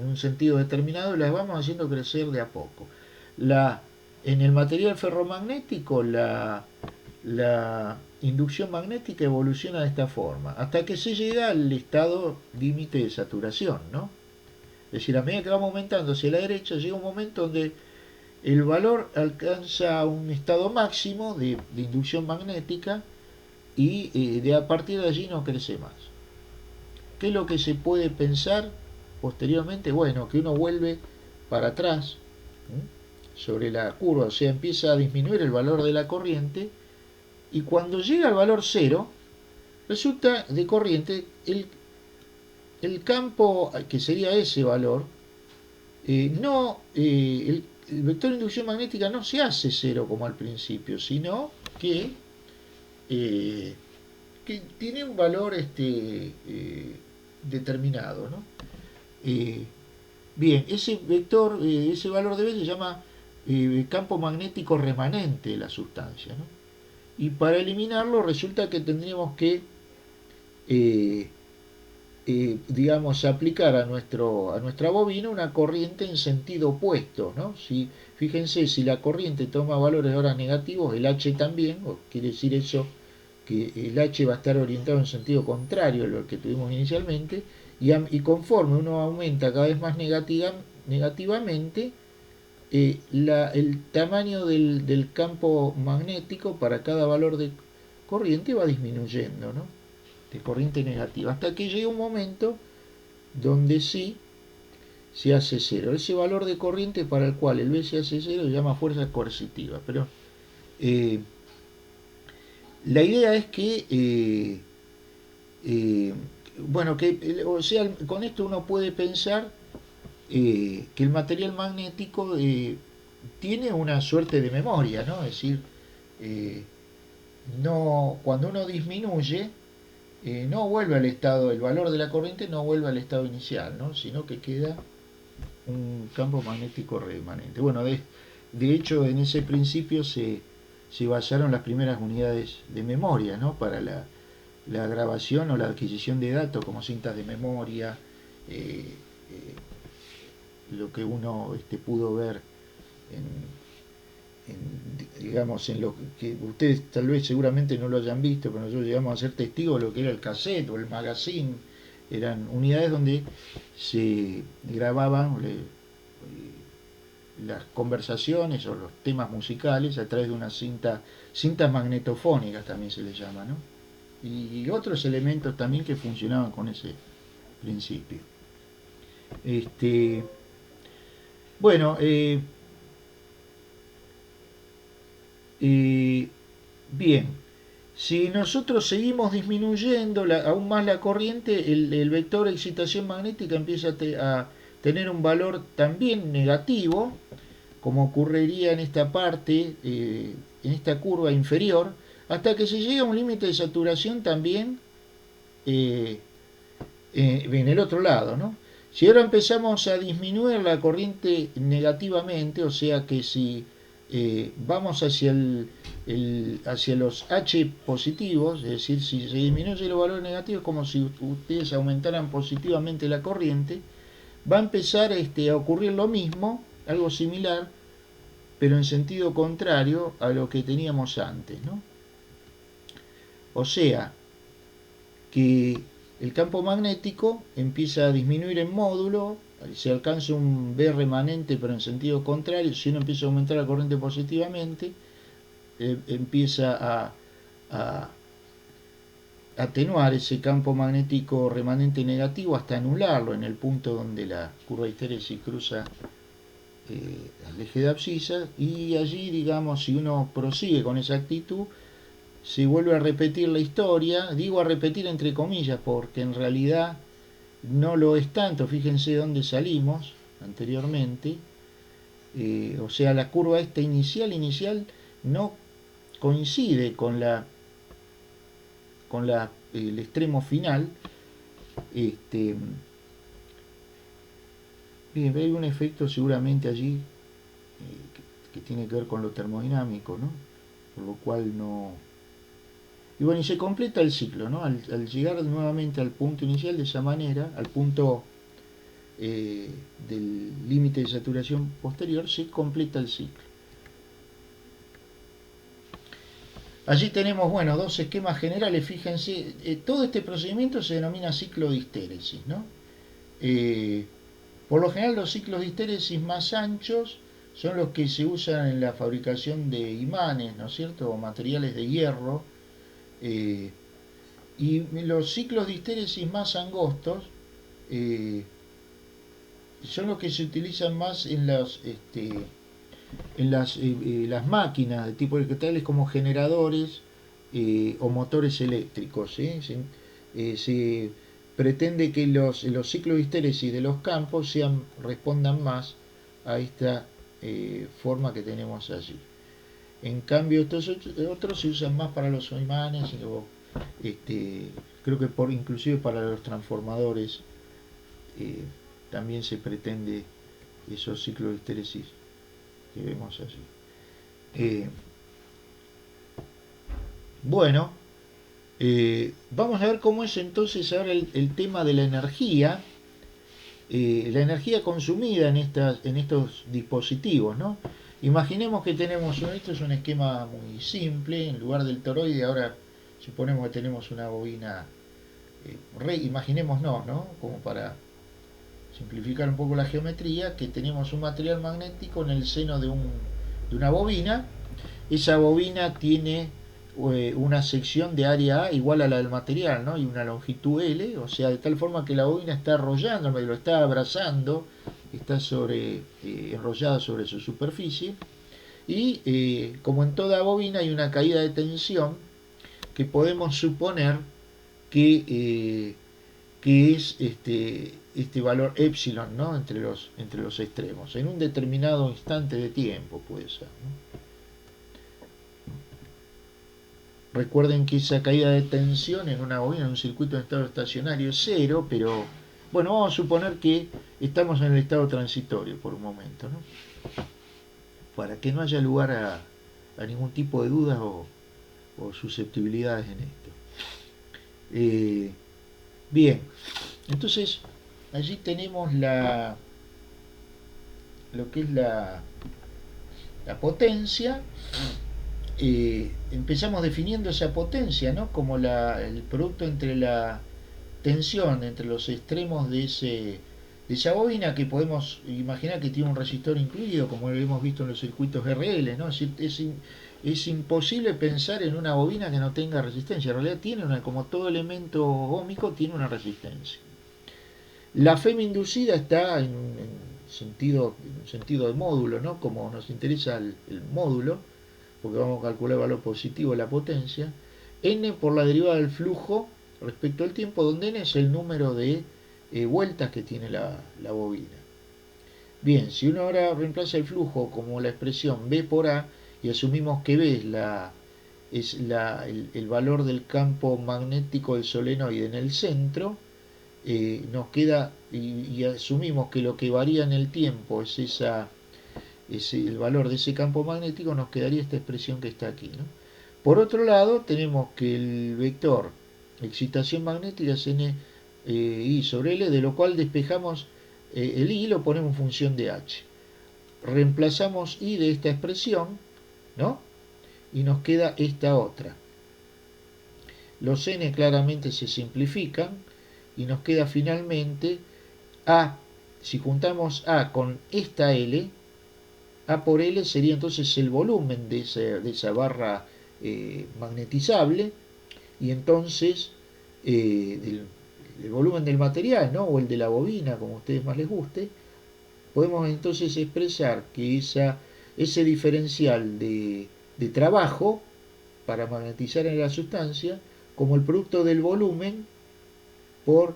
un sentido determinado y las vamos haciendo crecer de a poco. En el material ferromagnético la inducción magnética evoluciona de esta forma, hasta que se llega al estado límite de saturación, ¿no? Es decir, a medida que vamos aumentando hacia la derecha, llega un momento donde el valor alcanza un estado máximo de inducción magnética y a partir de allí no crece más. ¿Qué es lo que se puede pensar posteriormente? Bueno, que uno vuelve para atrás sobre la curva, o sea, empieza a disminuir el valor de la corriente y cuando llega al valor cero, resulta de corriente el campo, que sería ese valor, el vector de inducción magnética no se hace cero como al principio, sino eh, que tiene un valor determinado, ¿no? Eh, Bien, ese vector, ese valor de B se llama campo magnético remanente de la sustancia, ¿no? Y para eliminarlo resulta que tendríamos que eh, digamos, aplicar a nuestra bobina una corriente en sentido opuesto, ¿no? Fíjense, si la corriente toma valores ahora negativos, el H también, quiere decir eso que el H va a estar orientado en sentido contrario a lo que tuvimos inicialmente, y conforme uno aumenta cada vez más negativamente, el tamaño del campo magnético para cada valor de corriente va disminuyendo, ¿no? De corriente negativa, hasta que llega un momento donde sí se hace cero. Ese valor de corriente para el cual el B se hace cero se llama fuerza coercitiva. Pero la idea es que, bueno, o sea, con esto uno puede pensar que el material magnético tiene una suerte de memoria, ¿no? Es decir, no, cuando uno disminuye, no vuelve al estado, el valor de la corriente no vuelve al estado inicial, ¿no? Sino que queda un campo magnético remanente. Bueno, de hecho, en ese principio se basaron las primeras unidades de memoria, ¿no? Para la grabación o la adquisición de datos, como cintas de memoria, lo que uno pudo ver digamos, en lo que ustedes tal vez seguramente no lo hayan visto, pero nosotros llegamos a ser testigos de lo que era el cassette o el magazine. Eran unidades donde se grababan las conversaciones o los temas musicales a través de una cintas magnetofónicas también se les llama, ¿no? Y otros elementos también que funcionaban con ese principio. Bueno, bien, si nosotros seguimos disminuyendo aún más la corriente, el vector de excitación magnética empieza a tener un valor también negativo, como ocurriría en esta parte, en esta curva inferior, hasta que se llega a un límite de saturación también en el otro lado, ¿no? Si ahora empezamos a disminuir la corriente negativamente, o sea que si vamos hacia los H positivos, es decir, si se disminuye los valores negativos, como si ustedes aumentaran positivamente la corriente, va a empezar a ocurrir lo mismo, algo similar, pero en sentido contrario a lo que teníamos antes, ¿no? O sea, que el campo magnético empieza a disminuir en módulo, se alcanza un B remanente pero en sentido contrario, si uno empieza a aumentar la corriente positivamente, empieza a atenuar ese campo magnético remanente negativo hasta anularlo en el punto donde la curva de histéresis cruza el eje de abscisa, y allí, digamos, si uno prosigue con esa actitud, se vuelve a repetir la historia. Digo a repetir entre comillas porque en realidad no lo es tanto. Fíjense dónde salimos anteriormente. O sea, la curva esta inicial no coincide con el extremo final. Bien, hay un efecto seguramente allí que tiene que ver con lo termodinámico, ¿no? Por lo cual no. Y bueno, y se completa el ciclo, ¿no? Al llegar nuevamente al punto inicial de esa manera, al punto del límite de saturación posterior, se completa el ciclo. Allí tenemos, bueno, dos esquemas generales. Fíjense, todo este procedimiento se denomina ciclo de histéresis, ¿no? Por lo general, los ciclos de histéresis más anchos son los que se usan en la fabricación de imanes, ¿no es cierto?, o materiales de hierro. Y los ciclos de histéresis más angostos son los que se utilizan más en las máquinas de tipo tales como generadores o motores eléctricos. Se pretende que los ciclos de histéresis de los campos respondan más a esta forma que tenemos allí. En cambio, estos otros se usan más para los imanes, creo que inclusive para los transformadores también se pretende esos ciclos de histéresis que vemos allí. Bueno, vamos a ver cómo es entonces ahora el tema de la energía. La energía consumida en estos dispositivos, ¿no? Imaginemos que tenemos, esto es un esquema muy simple. En lugar del toroide ahora suponemos que tenemos una bobina, imaginémonos, ¿no? Como para simplificar un poco la geometría, que tenemos un material magnético en el seno de una bobina. Esa bobina tiene una sección de área A igual a la del material, ¿no? Y una longitud L, o sea, de tal forma que la bobina está arrollando, lo está abrazando, está enrollada sobre su superficie. Y como en toda bobina hay una caída de tensión que podemos suponer que es este valor epsilon, ¿no? entre los extremos, en un determinado instante de tiempo puede ser, ¿no? Recuerden que esa caída de tensión en una bobina, en un circuito en estado estacionario, es cero, pero bueno, vamos a suponer que estamos en el estado transitorio por un momento, ¿no? Para que no haya lugar a ningún tipo de dudas o susceptibilidades en esto. Bien, entonces allí tenemos lo que es la potencia. Empezamos definiendo esa potencia, ¿no? Como el producto entre la tensión entre los extremos de esa bobina, que podemos imaginar que tiene un resistor incluido, como lo hemos visto en los circuitos RL, ¿no? Es decir, es imposible pensar en una bobina que no tenga resistencia. En realidad tiene como todo elemento óhmico, tiene una resistencia. La FEM inducida está en sentido de módulo, ¿no? Como nos interesa el módulo, porque vamos a calcular el valor positivo de la potencia. N por la derivada del flujo respecto al tiempo, donde N es el número de vueltas que tiene la bobina. Bien, si uno ahora reemplaza el flujo como la expresión B por A y asumimos que B es el valor del campo magnético del solenoide en el centro, nos queda, y asumimos que lo que varía en el tiempo es el valor de ese campo magnético, nos quedaría esta expresión que está aquí, ¿no? Por otro lado, tenemos que el vector excitación magnética es N I sobre L, de lo cual despejamos el I y lo ponemos en función de H. Reemplazamos I de esta expresión, ¿no? Y nos queda esta otra. Los N claramente se simplifican y nos queda finalmente A. Si juntamos A con esta L, A por L sería entonces el volumen de esa barra magnetizable, y entonces el volumen del material, ¿no? O el de la bobina, como a ustedes más les guste, podemos entonces expresar que ese diferencial de trabajo para magnetizar en la sustancia como el producto del volumen por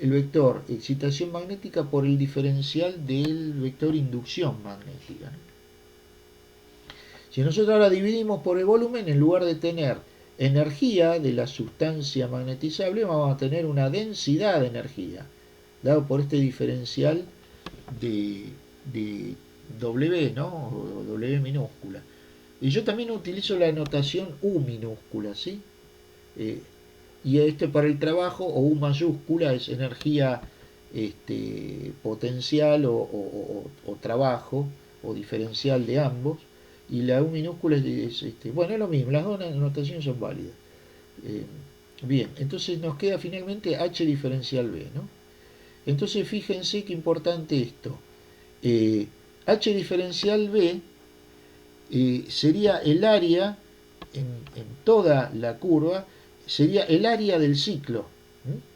el vector excitación magnética por el diferencial del vector inducción magnética, ¿no? Si nosotros ahora dividimos por el volumen, en lugar de tener energía de la sustancia magnetizable, vamos a tener una densidad de energía, dado por este diferencial de W, ¿no? O W minúscula. Y yo también utilizo la notación U minúscula, ¿sí? Eh, y este para el trabajo, o U mayúscula, es energía potencial o trabajo, o diferencial de ambos, y la U minúscula bueno, es lo mismo, las dos notaciones son válidas. Eh, Bien, entonces nos queda finalmente H diferencial B, ¿no? Entonces fíjense qué importante esto. Eh, H diferencial B sería el área en toda la curva, sería el área del ciclo,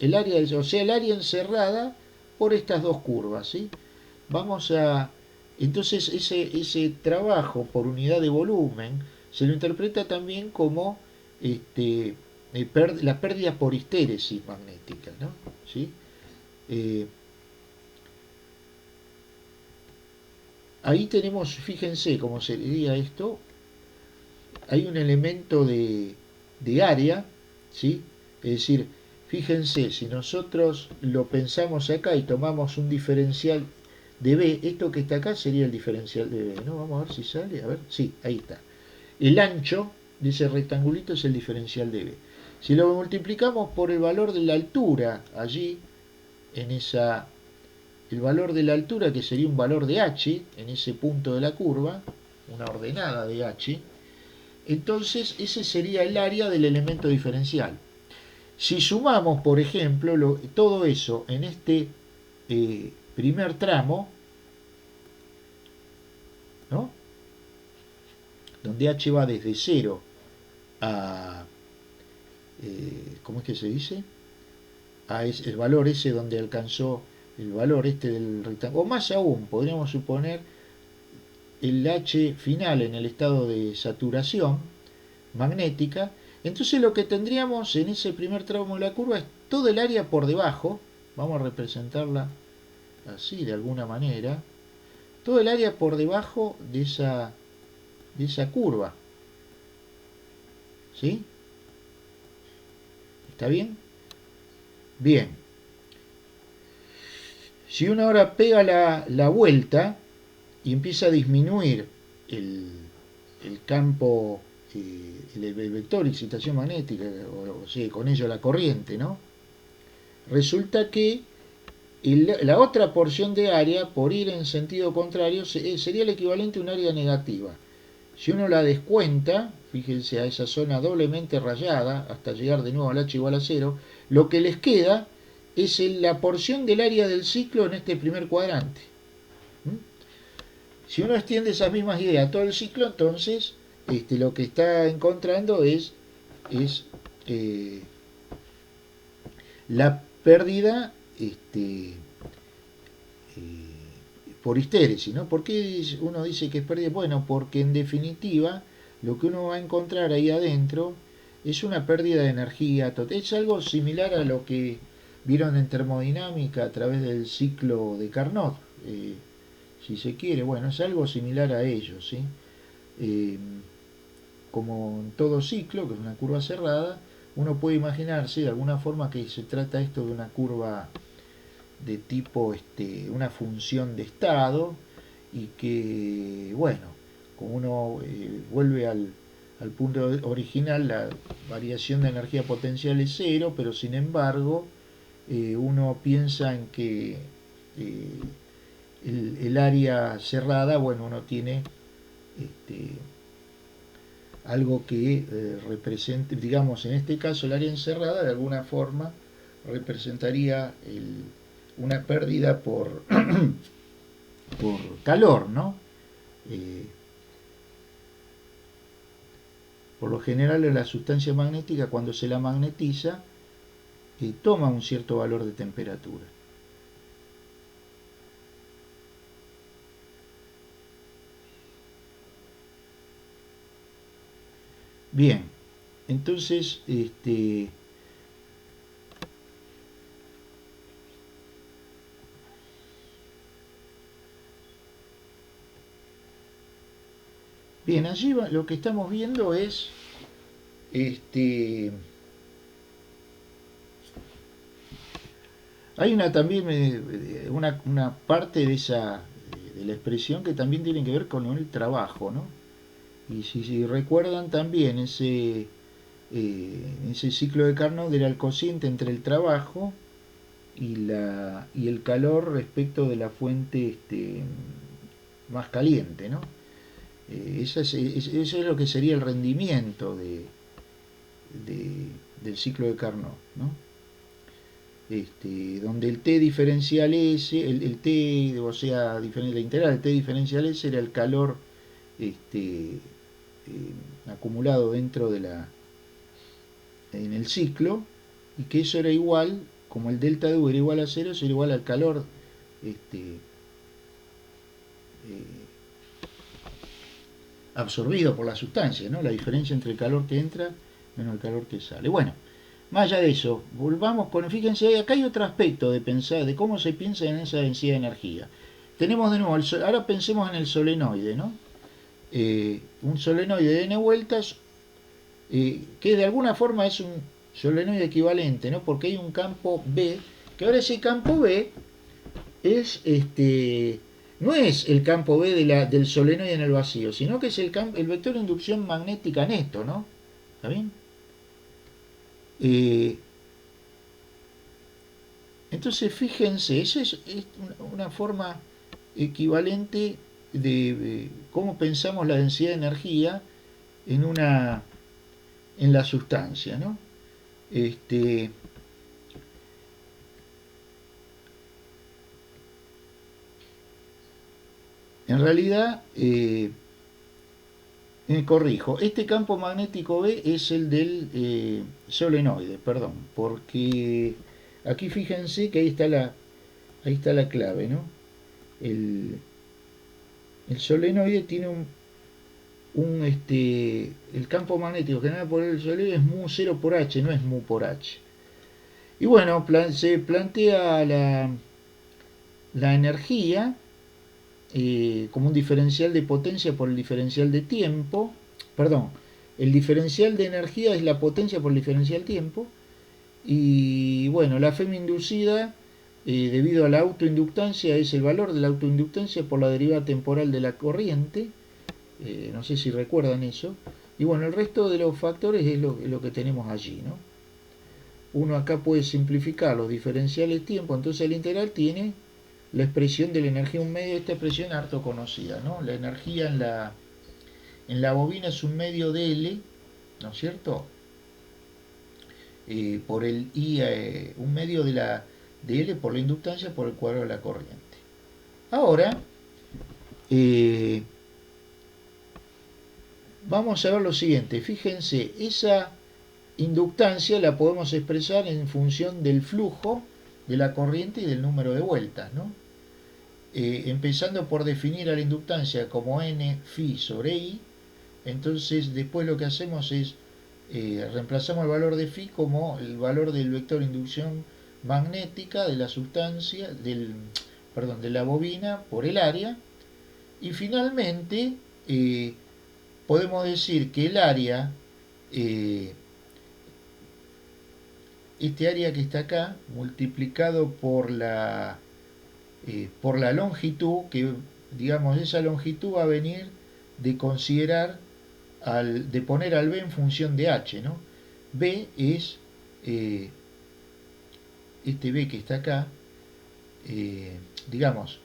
o sea, el área encerrada por estas dos curvas, ¿sí? Vamos a, entonces ese trabajo por unidad de volumen se lo interpreta también como la pérdida por histéresis magnética, ¿no? ¿Sí? Eh, Ahí tenemos, fíjense cómo sería esto, hay un elemento de área, ¿sí? Es decir, fíjense, si nosotros lo pensamos acá y tomamos un diferencial de B, esto que está acá sería el diferencial de B, ¿no? Vamos a ver si sale, a ver, sí, ahí está. El ancho de ese rectangulito es el diferencial de B. Si lo multiplicamos por el valor de la altura allí, en esa, el valor de la altura que sería un valor de H, en ese punto de la curva, una ordenada de H, entonces ese sería el área del elemento diferencial. Si sumamos, por ejemplo, todo eso en este primer tramo, ¿no? Donde h va desde 0 a, ¿cómo es que se dice? A el valor ese donde alcanzó el valor del rectángulo, o más aún, podríamos suponer el h final en el estado de saturación magnética. Entonces lo que tendríamos en ese primer tramo de la curva es todo el área por debajo, vamos a representarla así de alguna manera, todo el área por debajo de esa curva, ¿sí? ¿Está bien? Bien. Si uno ahora pega la vuelta y empieza a disminuir el campo, el vector de excitación magnética, o sea, con ello la corriente, ¿no? Resulta que la otra porción de área, por ir en sentido contrario, sería el equivalente a un área negativa. Si uno la descuenta, fíjense a esa zona doblemente rayada, hasta llegar de nuevo al h igual a 0, lo que les queda es la porción del área del ciclo en este primer cuadrante. Si uno extiende esas mismas ideas a todo el ciclo, entonces lo que está encontrando es la pérdida por histéresis, ¿no? ¿Por qué uno dice que es pérdida? Bueno, porque en definitiva lo que uno va a encontrar ahí adentro es una pérdida de energía total. Es algo similar a lo que vieron en termodinámica a través del ciclo de Carnot, si se quiere. Bueno, es algo similar a ello, ¿sí? Como en todo ciclo, que es una curva cerrada, uno puede imaginarse de alguna forma que se trata esto de una curva de tipo una función de estado, y que, bueno, como uno vuelve al punto original, la variación de energía potencial es cero, pero sin embargo uno piensa en que el área cerrada, bueno, uno tiene algo que represente, digamos, en este caso el área encerrada de alguna forma representaría una pérdida por calor, ¿no? Eh, por lo general la sustancia magnética, cuando se la magnetiza, toma un cierto valor de temperatura. Bien, entonces, bien, allí lo que estamos viendo es, hay una también, una parte de esa, de la expresión que también tiene que ver con el trabajo, ¿no? Y si recuerdan también ese ciclo de Carnot era el cociente entre el trabajo y el calor respecto de la fuente más caliente, ¿no? Eso es lo que sería el rendimiento del ciclo de Carnot, ¿no? Donde el T diferencial S, el T, o sea, la integral, el T diferencial S era el calor acumulado dentro de en el ciclo, y que eso era igual, como el delta de U era igual a cero, eso era igual al calor eh, absorbido por la sustancia, ¿no? La diferencia entre el calor que entra menos el calor que sale. Bueno, más allá de eso, volvamos con, fíjense, acá hay otro aspecto de pensar, de cómo se piensa en esa densidad de energía. Tenemos de nuevo, ahora pensemos en el solenoide, ¿no? Un solenoide de n vueltas, que de alguna forma es un solenoide equivalente, ¿no? Porque hay un campo B, que ahora ese campo B es no es el campo B del solenoide en el vacío, sino que es el vector de inducción magnética neto, ¿no? ¿Está bien? Eh, entonces, fíjense, esa es una forma equivalente de cómo pensamos la densidad de energía en en la sustancia, ¿no? Este, en realidad, corrijo, este campo magnético B es el del solenoide, perdón, porque aquí fíjense que ahí está la clave, ¿no? El, el solenoide tiene el campo magnético generado por el solenoide es mu 0 por H, no es mu por H. Y bueno, se plantea la energía como un diferencial de potencia por el diferencial de tiempo. Perdón, el diferencial de energía es la potencia por el diferencial tiempo. Y bueno, la FEM inducida, debido a la autoinductancia, es el valor de la autoinductancia por la derivada temporal de la corriente. No sé si recuerdan eso. Y bueno, el resto de los factores es lo que tenemos allí, ¿no? Uno acá puede simplificar los diferenciales tiempo, entonces el integral tiene la expresión de la energía un medio, esta expresión harto conocida, ¿no? La energía en la bobina es un medio de L, ¿no es cierto? Por el I, un medio de L por la inductancia por el cuadrado de la corriente. Ahora, eh, vamos a ver lo siguiente, fíjense, esa inductancia la podemos expresar en función del flujo de la corriente y del número de vueltas, ¿no? Empezando por definir a la inductancia como n phi sobre i, entonces después lo que hacemos es reemplazamos el valor de phi como el valor del vector de inducción magnética de la sustancia, perdón, de la bobina por el área, y finalmente podemos decir que el área, eh, este área que está acá, multiplicado por la longitud, que digamos esa longitud va a venir de considerar, de poner al B en función de H, ¿no? B es eh, este B que está acá, digamos,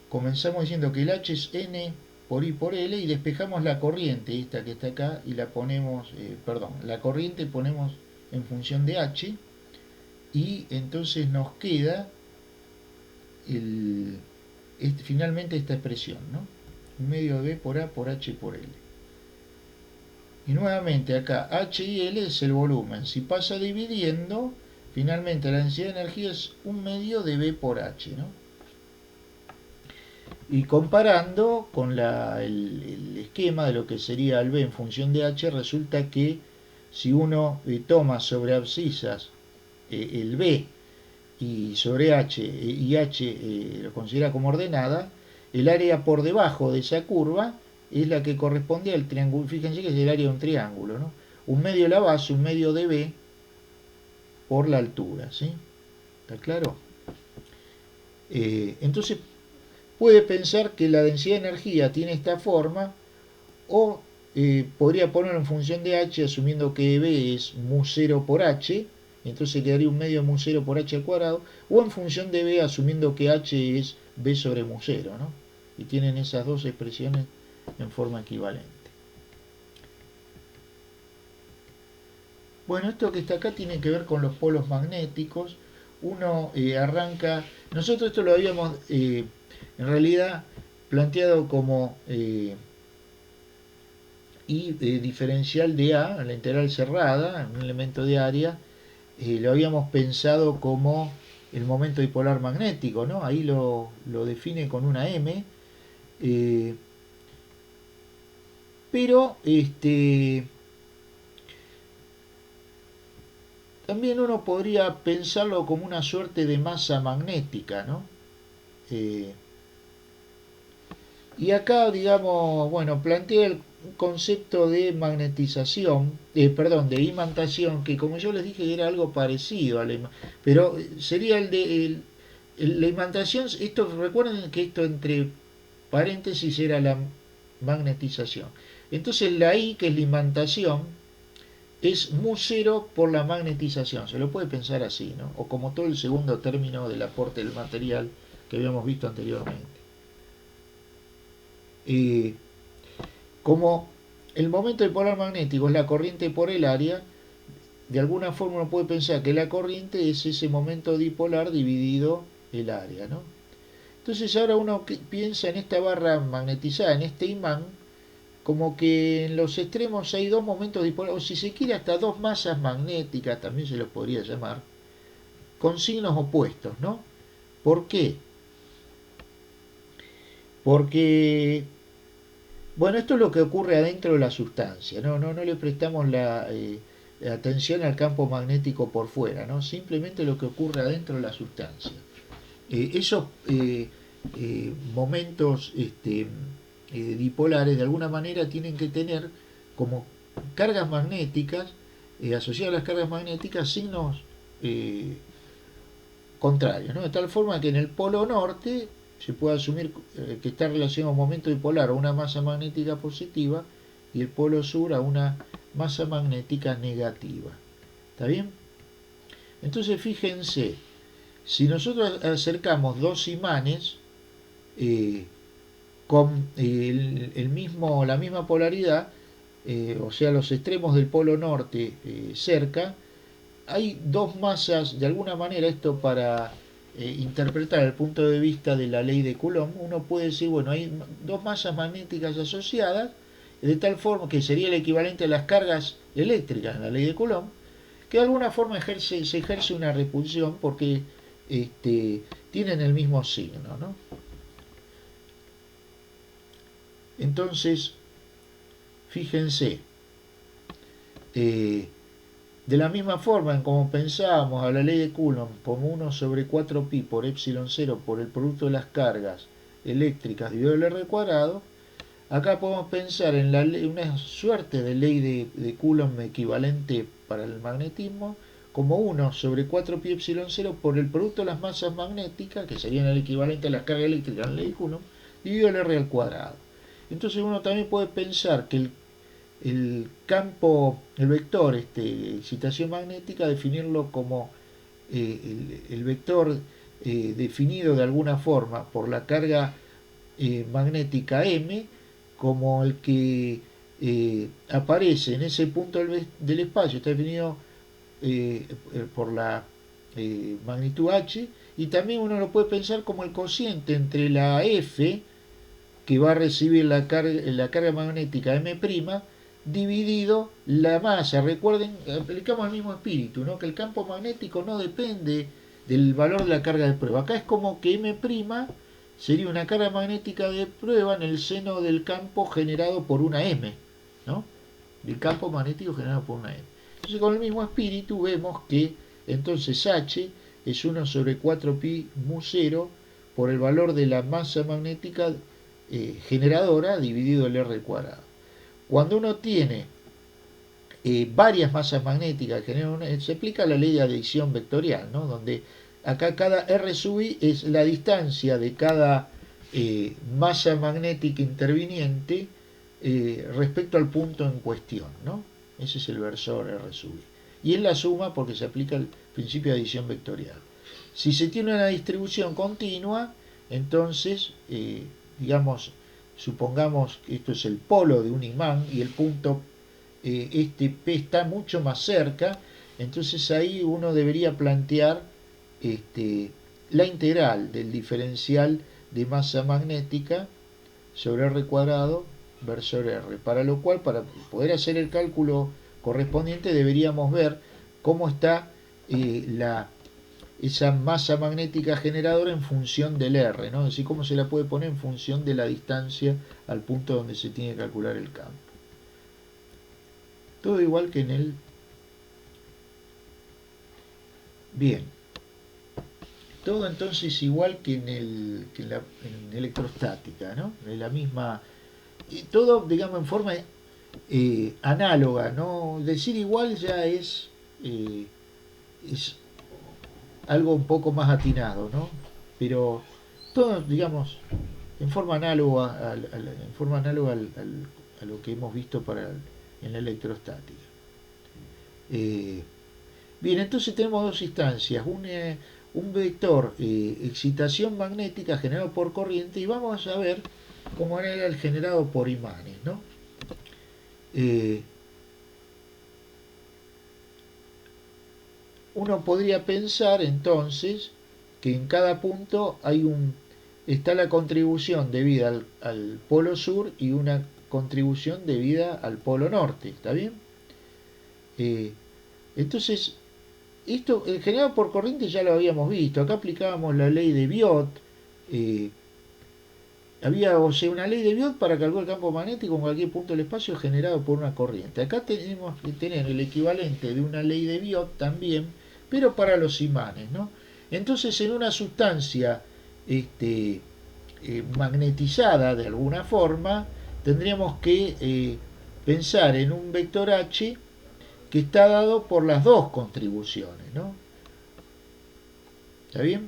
comenzamos diciendo que el H es N por I por L y despejamos la corriente, esta que está acá, y la ponemos, perdón, la corriente ponemos en función de H, y entonces nos queda el, finalmente esta expresión, ¿no? Un medio de B por A por H por L. Y nuevamente acá H y L es el volumen. Si pasa dividiendo, finalmente la densidad de energía es un medio de B por H, ¿no? Y comparando con el esquema de lo que sería el B en función de H, resulta que si uno toma sobre abscisas el B y sobre H y H lo considera como ordenada, el área por debajo de esa curva es la que corresponde al triángulo. Fíjense que es el área de un triángulo, ¿no? Un medio de la base, un medio de B por la altura, ¿sí? ¿Está claro? Entonces puede pensar que la densidad de energía tiene esta forma, o podría ponerlo en función de H asumiendo que B es mu0 por H, entonces quedaría un medio mu0 por H al cuadrado, o en función de B asumiendo que H es B sobre mu0, ¿no? Y tienen esas dos expresiones en forma equivalente. Bueno, esto que está acá tiene que ver con los polos magnéticos. Uno arranca, nosotros esto lo habíamos en realidad planteado como I diferencial de A, la integral cerrada, un elemento de área, lo habíamos pensado como el momento dipolar magnético, ¿no? Ahí lo define con una M, pero también uno podría pensarlo como una suerte de masa magnética, ¿no? Eh, y acá, digamos, bueno, plantea el concepto de magnetización, perdón, de imantación, que como yo les dije era algo parecido a pero sería el de la imantación. Esto, recuerden que esto entre paréntesis era la magnetización. Entonces la I, que es la imantación, es mu0 por la magnetización. Se lo puede pensar así, ¿no? O como todo el segundo término del aporte del material que habíamos visto anteriormente. Como el momento dipolar magnético es la corriente por el área, de alguna forma uno puede pensar que la corriente es ese momento dipolar dividido el área, ¿no? Entonces ahora uno piensa en esta barra magnetizada, en este imán, como que en los extremos hay dos momentos dipolares, o si se quiere hasta dos masas magnéticas, también se los podría llamar, con signos opuestos, ¿no? ¿Por qué? Porque, bueno, esto es lo que ocurre adentro de la sustancia, ¿no? No le prestamos la atención al campo magnético por fuera, ¿no? Simplemente lo que ocurre adentro de la sustancia. Esos momentos dipolares de alguna manera tienen que tener como cargas magnéticas, asociadas a las cargas magnéticas, signos contrarios, ¿no? De tal forma que en el polo norte se puede asumir que está relacionado a un momento dipolar a una masa magnética positiva, y el polo sur a una masa magnética negativa. ¿Está bien? Entonces fíjense, si nosotros acercamos dos imanes con la misma polaridad, o sea, los extremos del polo norte cerca, hay dos masas, de alguna manera, esto para interpretar el punto de vista de la ley de Coulomb, uno puede decir, bueno, hay dos masas magnéticas asociadas, de tal forma que sería el equivalente a las cargas eléctricas en la ley de Coulomb, que de alguna forma se ejerce una repulsión porque tienen el mismo signo, ¿no? Entonces, fíjense, de la misma forma en como pensábamos a la ley de Coulomb como 1 sobre 4pi por epsilon 0 por el producto de las cargas eléctricas dividido el R cuadrado, acá podemos pensar en una suerte de ley de Coulomb equivalente para el magnetismo como 1 sobre 4pi epsilon 0 por el producto de las masas magnéticas, que serían el equivalente a las cargas eléctricas en la ley de Coulomb, dividido el R al cuadrado. Entonces uno también puede pensar que el campo, el vector excitación magnética, definirlo como el vector definido de alguna forma por la carga magnética M, como el que aparece en ese punto del espacio, está definido por la magnitud H, y también uno lo puede pensar como el cociente entre la F, que va a recibir la carga magnética M', dividido la masa. Recuerden, aplicamos el mismo espíritu, ¿no? Que el campo magnético no depende del valor de la carga de prueba. Acá es como que M' sería una carga magnética de prueba en el seno del campo generado por una M, ¿no? Del campo magnético generado por una M. Entonces, con el mismo espíritu vemos que entonces H es 1 sobre 4 pi mu 0 por el valor de la masa magnética generadora dividido el R cuadrado. Cuando uno tiene varias masas magnéticas que se aplica la ley de adición vectorial, ¿no? Donde acá cada R sub i es la distancia de cada masa magnética interviniente respecto al punto en cuestión, ¿no? Ese es el versor R sub i. Y es la suma porque se aplica el principio de adición vectorial. Si se tiene una distribución continua, entonces, digamos, supongamos que esto es el polo de un imán y el punto este P está mucho más cerca, entonces ahí uno debería plantear la integral del diferencial de masa magnética sobre R cuadrado versor R, para lo cual, para poder hacer el cálculo correspondiente, deberíamos ver cómo está esa masa magnética generadora en función del R, ¿no? Es decir, cómo se la puede poner en función de la distancia al punto donde se tiene que calcular el campo. Todo igual que en el... Bien. Todo entonces igual que en electrostática, ¿no? De la misma... todo, digamos, en forma análoga, ¿no? Decir igual ya es algo un poco más atinado, ¿no? Pero todo, digamos, en forma análoga, a lo que hemos visto en la electrostática. Bien, entonces tenemos dos instancias, un vector excitación magnética generado por corriente, y vamos a ver cómo era el generado por imanes, ¿no? Uno podría pensar entonces que en cada punto está la contribución debida al polo sur y una contribución debida al polo norte, ¿está bien? Entonces, esto, el generado por corriente ya lo habíamos visto, acá aplicábamos la ley de Biot, había, o sea, una ley de Biot para calcular el campo magnético en cualquier punto del espacio generado por una corriente. Acá tenemos que tener el equivalente de una ley de Biot también, pero para los imanes, ¿no? Entonces, en una sustancia magnetizada de alguna forma, tendríamos que pensar en un vector H que está dado por las dos contribuciones, ¿no? ¿Está bien?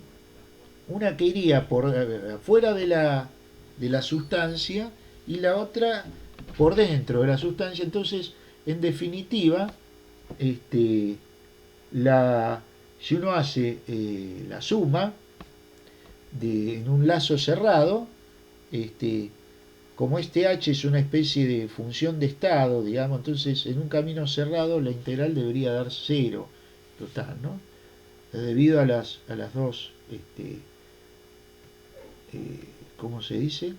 Una que iría por afuera de la sustancia y la otra por dentro de la sustancia. Entonces, en definitiva, si uno hace la suma en un lazo cerrado, como este H es una especie de función de estado, digamos, entonces en un camino cerrado la integral debería dar 0 total, ¿no? Debido a las dos, ¿cómo se dice?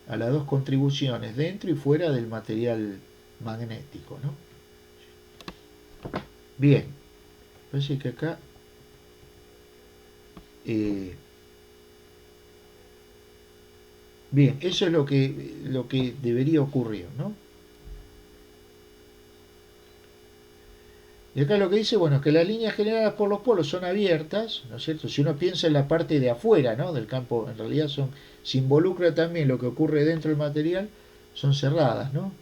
A las dos contribuciones dentro y fuera del material magnético, ¿no? Bien, parece que acá bien, eso es lo que debería ocurrir, ¿no? Y acá lo que dice, bueno, es que las líneas generadas por los polos son abiertas, ¿no es cierto? Si uno piensa en la parte de afuera, ¿no? Del campo, en realidad se involucra también lo que ocurre dentro del material, son cerradas, ¿no?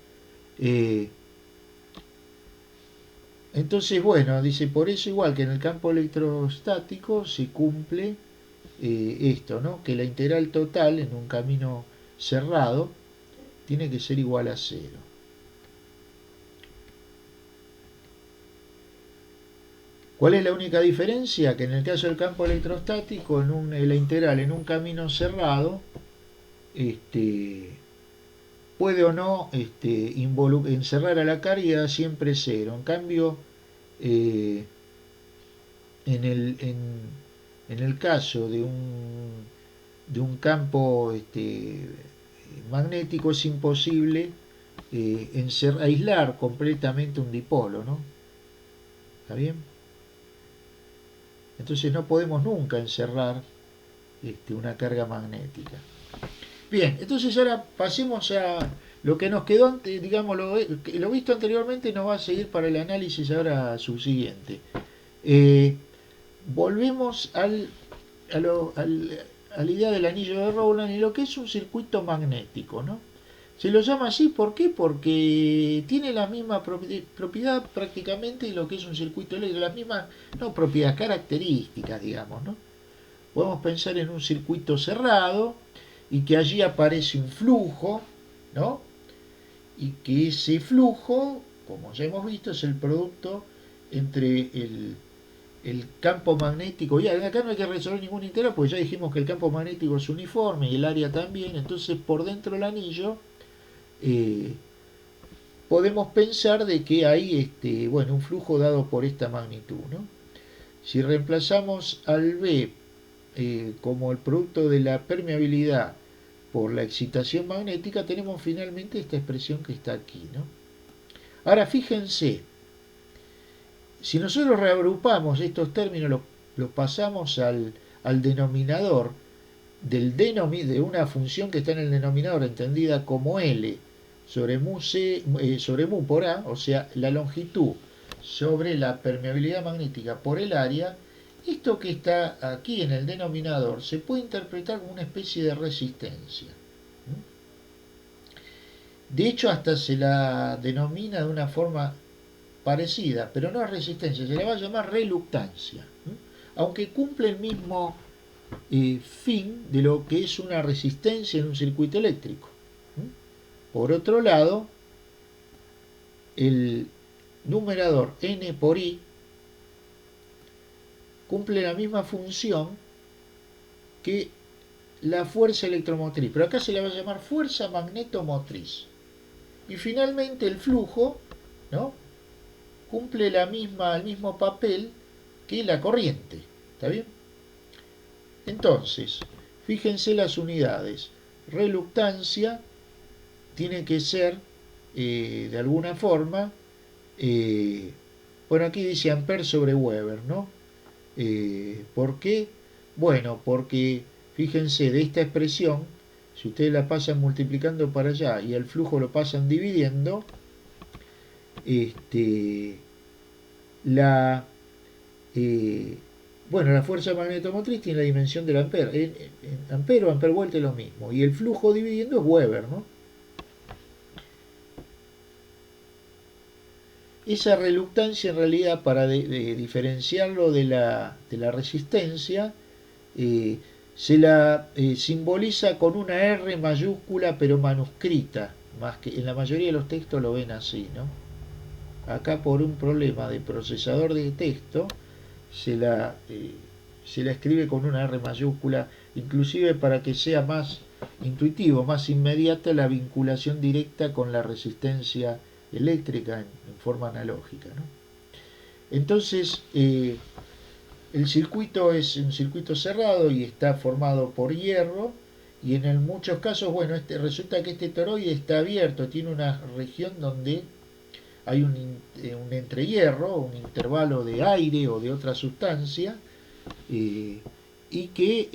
Entonces, bueno, dice, por eso igual que en el campo electrostático se cumple esto, ¿no? Que la integral total en un camino cerrado tiene que ser igual a 0. ¿Cuál es la única diferencia? Que en el caso del campo electrostático, la integral en un camino cerrado, puede o no encerrar a la carga siempre 0. En cambio, en el caso de un campo magnético es imposible aislar completamente un dipolo, ¿no? ¿Está bien? Entonces no podemos nunca encerrar una carga magnética. Bien, entonces ahora pasemos a lo que nos quedó antes, digamos, lo visto anteriormente nos va a seguir para el análisis ahora subsiguiente. Volvemos a la idea del anillo de Rowland y lo que es un circuito magnético, ¿no? Se lo llama así, ¿por qué? Porque tiene la misma propiedad prácticamente de lo que es un circuito eléctrico, las mismas, no propiedades, características, digamos, ¿no? Podemos pensar en un circuito cerrado y que allí aparece un flujo, ¿no? Y que ese flujo, como ya hemos visto, es el producto entre el campo magnético, y acá no hay que resolver ningún integral porque ya dijimos que el campo magnético es uniforme y el área también, entonces por dentro del anillo podemos pensar de que hay bueno, un flujo dado por esta magnitud, ¿no? Si reemplazamos al B como el producto de la permeabilidad por la excitación magnética, tenemos finalmente esta expresión que está aquí, ¿no? Ahora fíjense, si nosotros reagrupamos estos términos, los pasamos al denominador de una función que está en el denominador entendida como L sobre sobre mu por A, o sea, la longitud sobre la permeabilidad magnética por el área, esto que está aquí en el denominador se puede interpretar como una especie de resistencia. De hecho, hasta se la denomina de una forma parecida, pero no es resistencia, se la va a llamar reluctancia, aunque cumple el mismo fin de lo que es una resistencia en un circuito eléctrico. Por otro lado, el numerador N por I cumple la misma función que la fuerza electromotriz, pero acá se la va a llamar fuerza magnetomotriz. Y finalmente el flujo, ¿no?, cumple el mismo papel que la corriente. ¿Está bien? Entonces, fíjense las unidades. Reluctancia tiene que ser, de alguna forma, bueno, aquí dice Ampere sobre Weber, ¿no? ¿Por qué? Bueno, porque fíjense, de esta expresión, si ustedes la pasan multiplicando para allá y el flujo lo pasan dividiendo, la bueno, la fuerza magnetomotriz tiene la dimensión del ampere. En ampere o ampere vuelta es lo mismo. Y el flujo dividiendo es Weber, ¿no? Esa reluctancia en realidad, para diferenciarlo de la resistencia, se la simboliza con una R mayúscula pero manuscrita, más que en la mayoría de los textos lo ven así, ¿no? Acá por un problema de procesador de texto se la escribe con una R mayúscula, inclusive para que sea más intuitivo, más inmediata la vinculación directa con la resistencia eléctrica en forma analógica, ¿no? Entonces, el circuito es un circuito cerrado y está formado por hierro, y en muchos casos, bueno, resulta que este toroide está abierto, tiene una región donde hay un entrehierro, un intervalo de aire o de otra sustancia, y que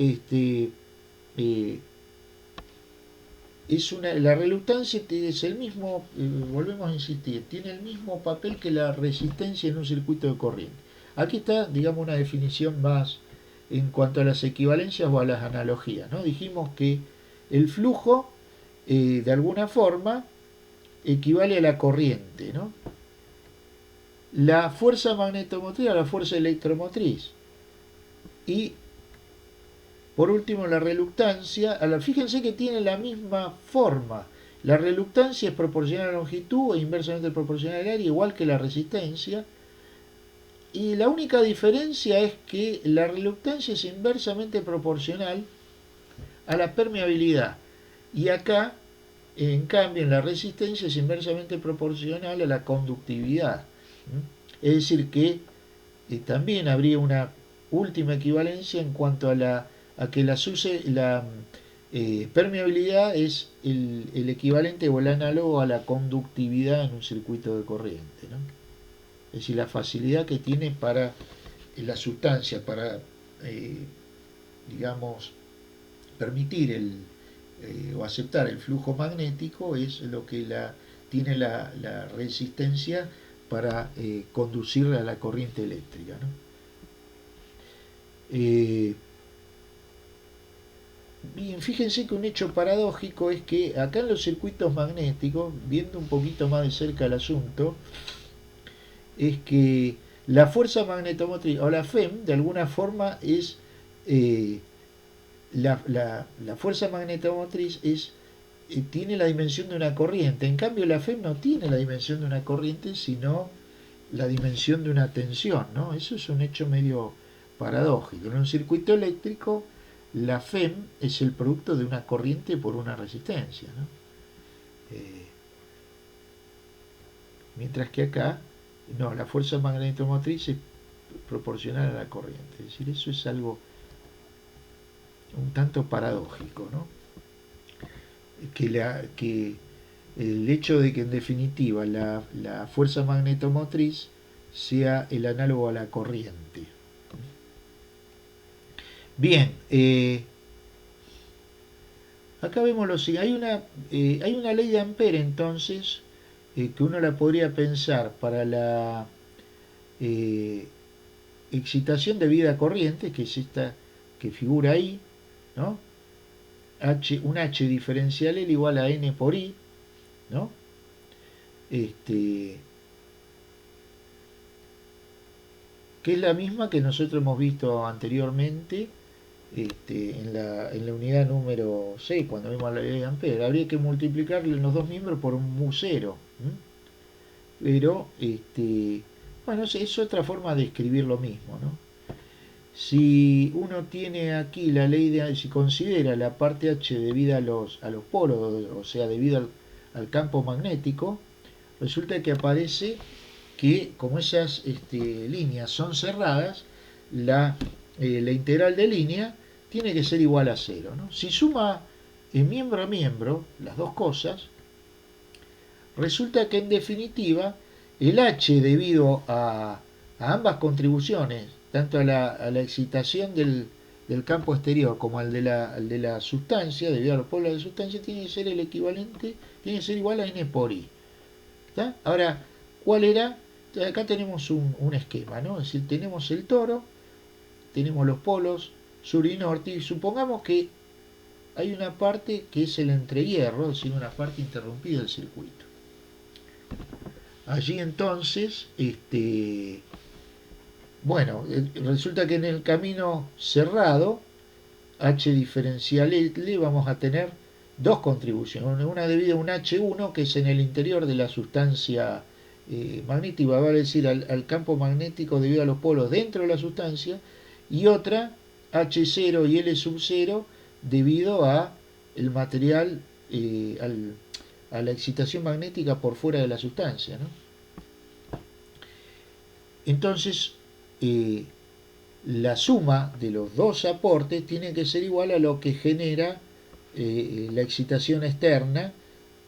la reluctancia es el mismo, volvemos a insistir, tiene el mismo papel que la resistencia en un circuito de corriente. Aquí está, digamos, una definición más en cuanto a las equivalencias o a las analogías, ¿no? Dijimos que el flujo, de alguna forma, equivale a la corriente, ¿no? La fuerza magnetomotriz a la fuerza electromotriz. Y por último, la reluctancia, fíjense que tiene la misma forma. La reluctancia es proporcional a la longitud e inversamente proporcional al área, igual que la resistencia. Y la única diferencia es que la reluctancia es inversamente proporcional a la permeabilidad. Y acá, en cambio, en la resistencia es inversamente proporcional a la conductividad. Es decir, que también habría una última equivalencia en cuanto a que la permeabilidad es el equivalente o el análogo a la conductividad en un circuito de corriente, ¿no? Es decir, la facilidad que tiene para la sustancia, para, digamos, permitir o aceptar el flujo magnético, es lo que tiene la resistencia para conducirla a la corriente eléctrica, ¿no? Bien, fíjense que un hecho paradójico es que acá en los circuitos magnéticos, viendo un poquito más de cerca el asunto, es que la fuerza magnetomotriz o la FEM de alguna forma es la fuerza magnetomotriz tiene la dimensión de una corriente. En cambio la FEM no tiene la dimensión de una corriente, sino la dimensión de una tensión, ¿no? Eso es un hecho medio paradójico. En un circuito eléctrico la FEM es el producto de una corriente por una resistencia, ¿no? Mientras que acá no, la fuerza magnetomotriz es proporcional a la corriente. Es decir, eso es algo un tanto paradójico, ¿no? Que el hecho de que en definitiva la fuerza magnetomotriz sea el análogo a la corriente. Bien, acá vemos lo siguiente. Hay una ley de Ampère entonces que uno la podría pensar para la excitación debida a corriente, que es esta que figura ahí, ¿no? Un H diferencial L igual a N por I, ¿no? Que es la misma que nosotros hemos visto anteriormente en la unidad número 6, cuando vimos la ley de Ampère. Habría que multiplicarle los dos miembros por un mu0. Pero, bueno, es otra forma de escribir lo mismo, ¿no? Si uno tiene aquí la ley si considera la parte H debida a los polos, o sea, debido al campo magnético, resulta que aparece que como esas líneas son cerradas, la integral de línea tiene que ser igual a 0, ¿no? Si suma miembro a miembro las dos cosas, resulta que en definitiva el H debido a ambas contribuciones, tanto a la excitación del campo exterior como al de la sustancia, debido a los polos de la sustancia, tiene que ser el equivalente, tiene que ser igual a N por I. ¿Está? Ahora, ¿cuál era? Acá tenemos un esquema, ¿no? Es decir, tenemos el toro, tenemos los polos sur y norte, y supongamos que hay una parte que es el entrehierro, es decir, una parte interrumpida del circuito. Allí entonces, bueno, resulta que en el camino cerrado, H diferencial L, vamos a tener dos contribuciones. Una debido a un H1, que es en el interior de la sustancia magnética, vale decir, al campo magnético debido a los polos dentro de la sustancia, y otra, H0 y L sub 0, debido a el material, a la excitación magnética por fuera de la sustancia, ¿no? Entonces, la suma de los dos aportes tiene que ser igual a lo que genera la excitación externa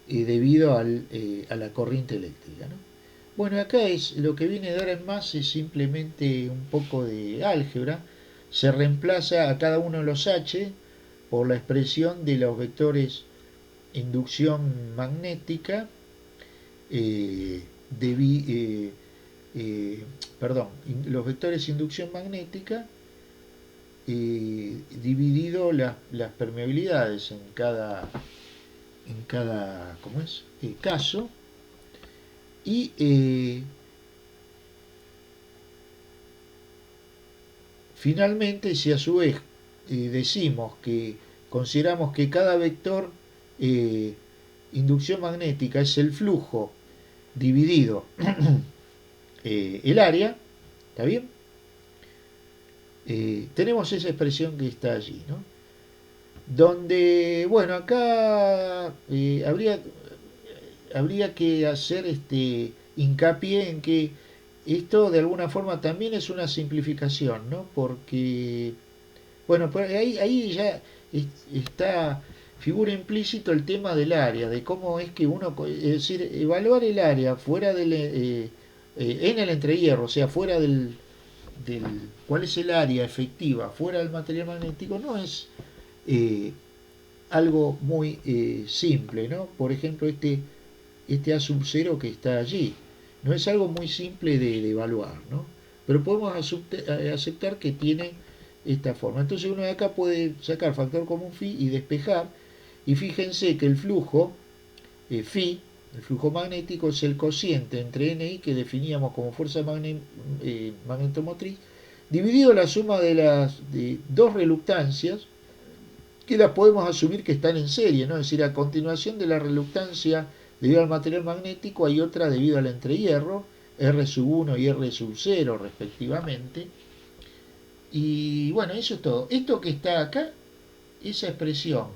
debido a la corriente eléctrica, ¿no? Bueno, acá lo que viene de ahora en más es simplemente un poco de álgebra. Se reemplaza a cada uno de los H por la expresión de los vectores inducción magnética los vectores inducción magnética dividido las permeabilidades en cada ¿cómo es? Caso, y finalmente, si a su vez decimos que consideramos que cada vector inducción magnética es el flujo dividido el área, ¿está bien? Tenemos esa expresión que está allí, ¿no? Donde, bueno, acá habría que hacer hincapié en que esto de alguna forma también es una simplificación, ¿no? Porque, bueno, ahí ya está, figura implícito el tema del área, de cómo es que uno, es decir, evaluar el área fuera en el entrehierro, o sea, fuera del, cuál es el área efectiva fuera del material magnético, no es eh, algo muy simple, ¿no? Por ejemplo, este A sub 0 que está allí, no es algo muy simple de evaluar, ¿no? Pero podemos aceptar que tiene esta forma. Entonces uno de acá puede sacar factor común phi y despejar, y fíjense que el flujo phi, el flujo magnético, es el cociente entre NI que definíamos como fuerza magnetomotriz, dividido la suma de las dos reluctancias, que las podemos asumir que están en serie, ¿no? Es decir, a continuación de la reluctancia debido al material magnético hay otra debido al entrehierro, R sub 1 y R sub 0 respectivamente. Y bueno, eso es todo. Esto que está acá, esa expresión,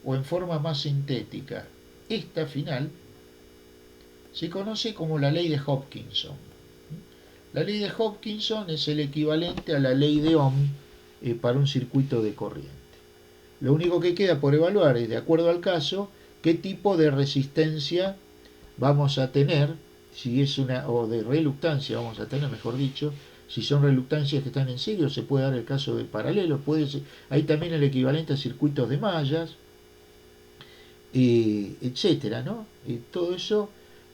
o en forma más sintética, esta final, se conoce como la ley de Hopkinson. La ley de Hopkinson es el equivalente a la ley de Ohm para un circuito de corriente. Lo único que queda por evaluar es, de acuerdo al caso, qué tipo de resistencia vamos a tener, si es una, o de reluctancia vamos a tener, mejor dicho, si son reluctancias que están en serio, se puede dar el caso de paralelos, puede ser, hay también el equivalente a circuitos de mallas, etcétera, ¿no? Todo eso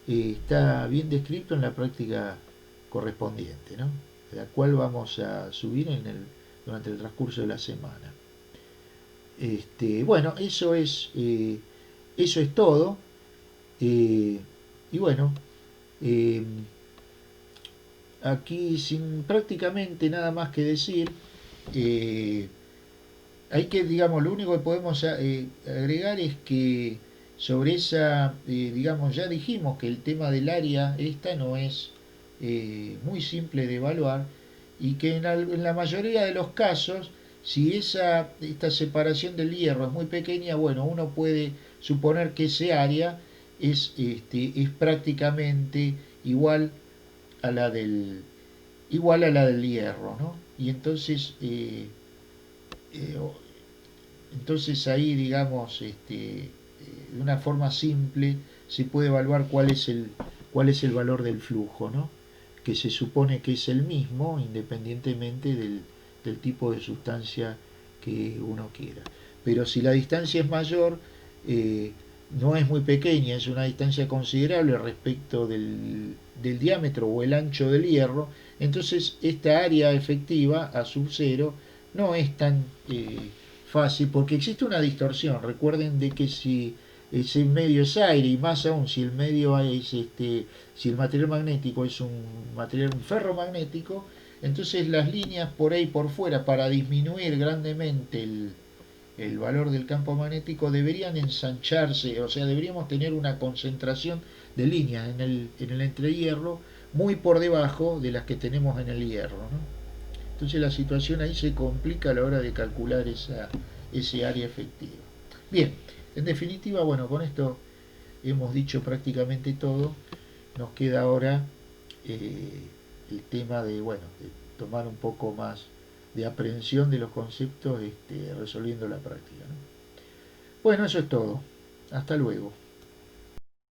está bien descrito en la práctica correspondiente, ¿no? La cual vamos a subir durante el transcurso de la semana. Bueno, eso es todo. Y bueno, eh, aquí sin prácticamente nada más que decir, eh, hay que, digamos, lo único que podemos agregar es que sobre esa, digamos, ya dijimos que el tema del área esta no es muy simple de evaluar y que en la mayoría de los casos, si esta separación del hierro es muy pequeña, bueno, uno puede suponer que ese área es prácticamente a la del, igual a la del hierro, ¿no? Y entonces eh, entonces ahí, digamos, de una forma simple se puede evaluar cuál es el valor del flujo, ¿no? Que se supone que es el mismo independientemente del tipo de sustancia que uno quiera. Pero si la distancia es mayor, eh, no es muy pequeña, es una distancia considerable respecto del diámetro o el ancho del hierro, entonces esta área efectiva a sub 0 no es tan fácil porque existe una distorsión. Recuerden de que si ese medio es aire y más aún si el medio es si el material magnético es un ferromagnético, entonces las líneas por ahí por fuera para disminuir grandemente el valor del campo magnético deberían ensancharse, o sea, deberíamos tener una concentración de líneas en el entrehierro muy por debajo de las que tenemos en el hierro, ¿no? Entonces la situación ahí se complica a la hora de calcular ese área efectiva. Bien, en definitiva, bueno, con esto hemos dicho prácticamente todo. Nos queda ahora el tema de, bueno, de tomar un poco más de aprehensión de los conceptos resolviendo la práctica, ¿no? Bueno, eso es todo. Hasta luego.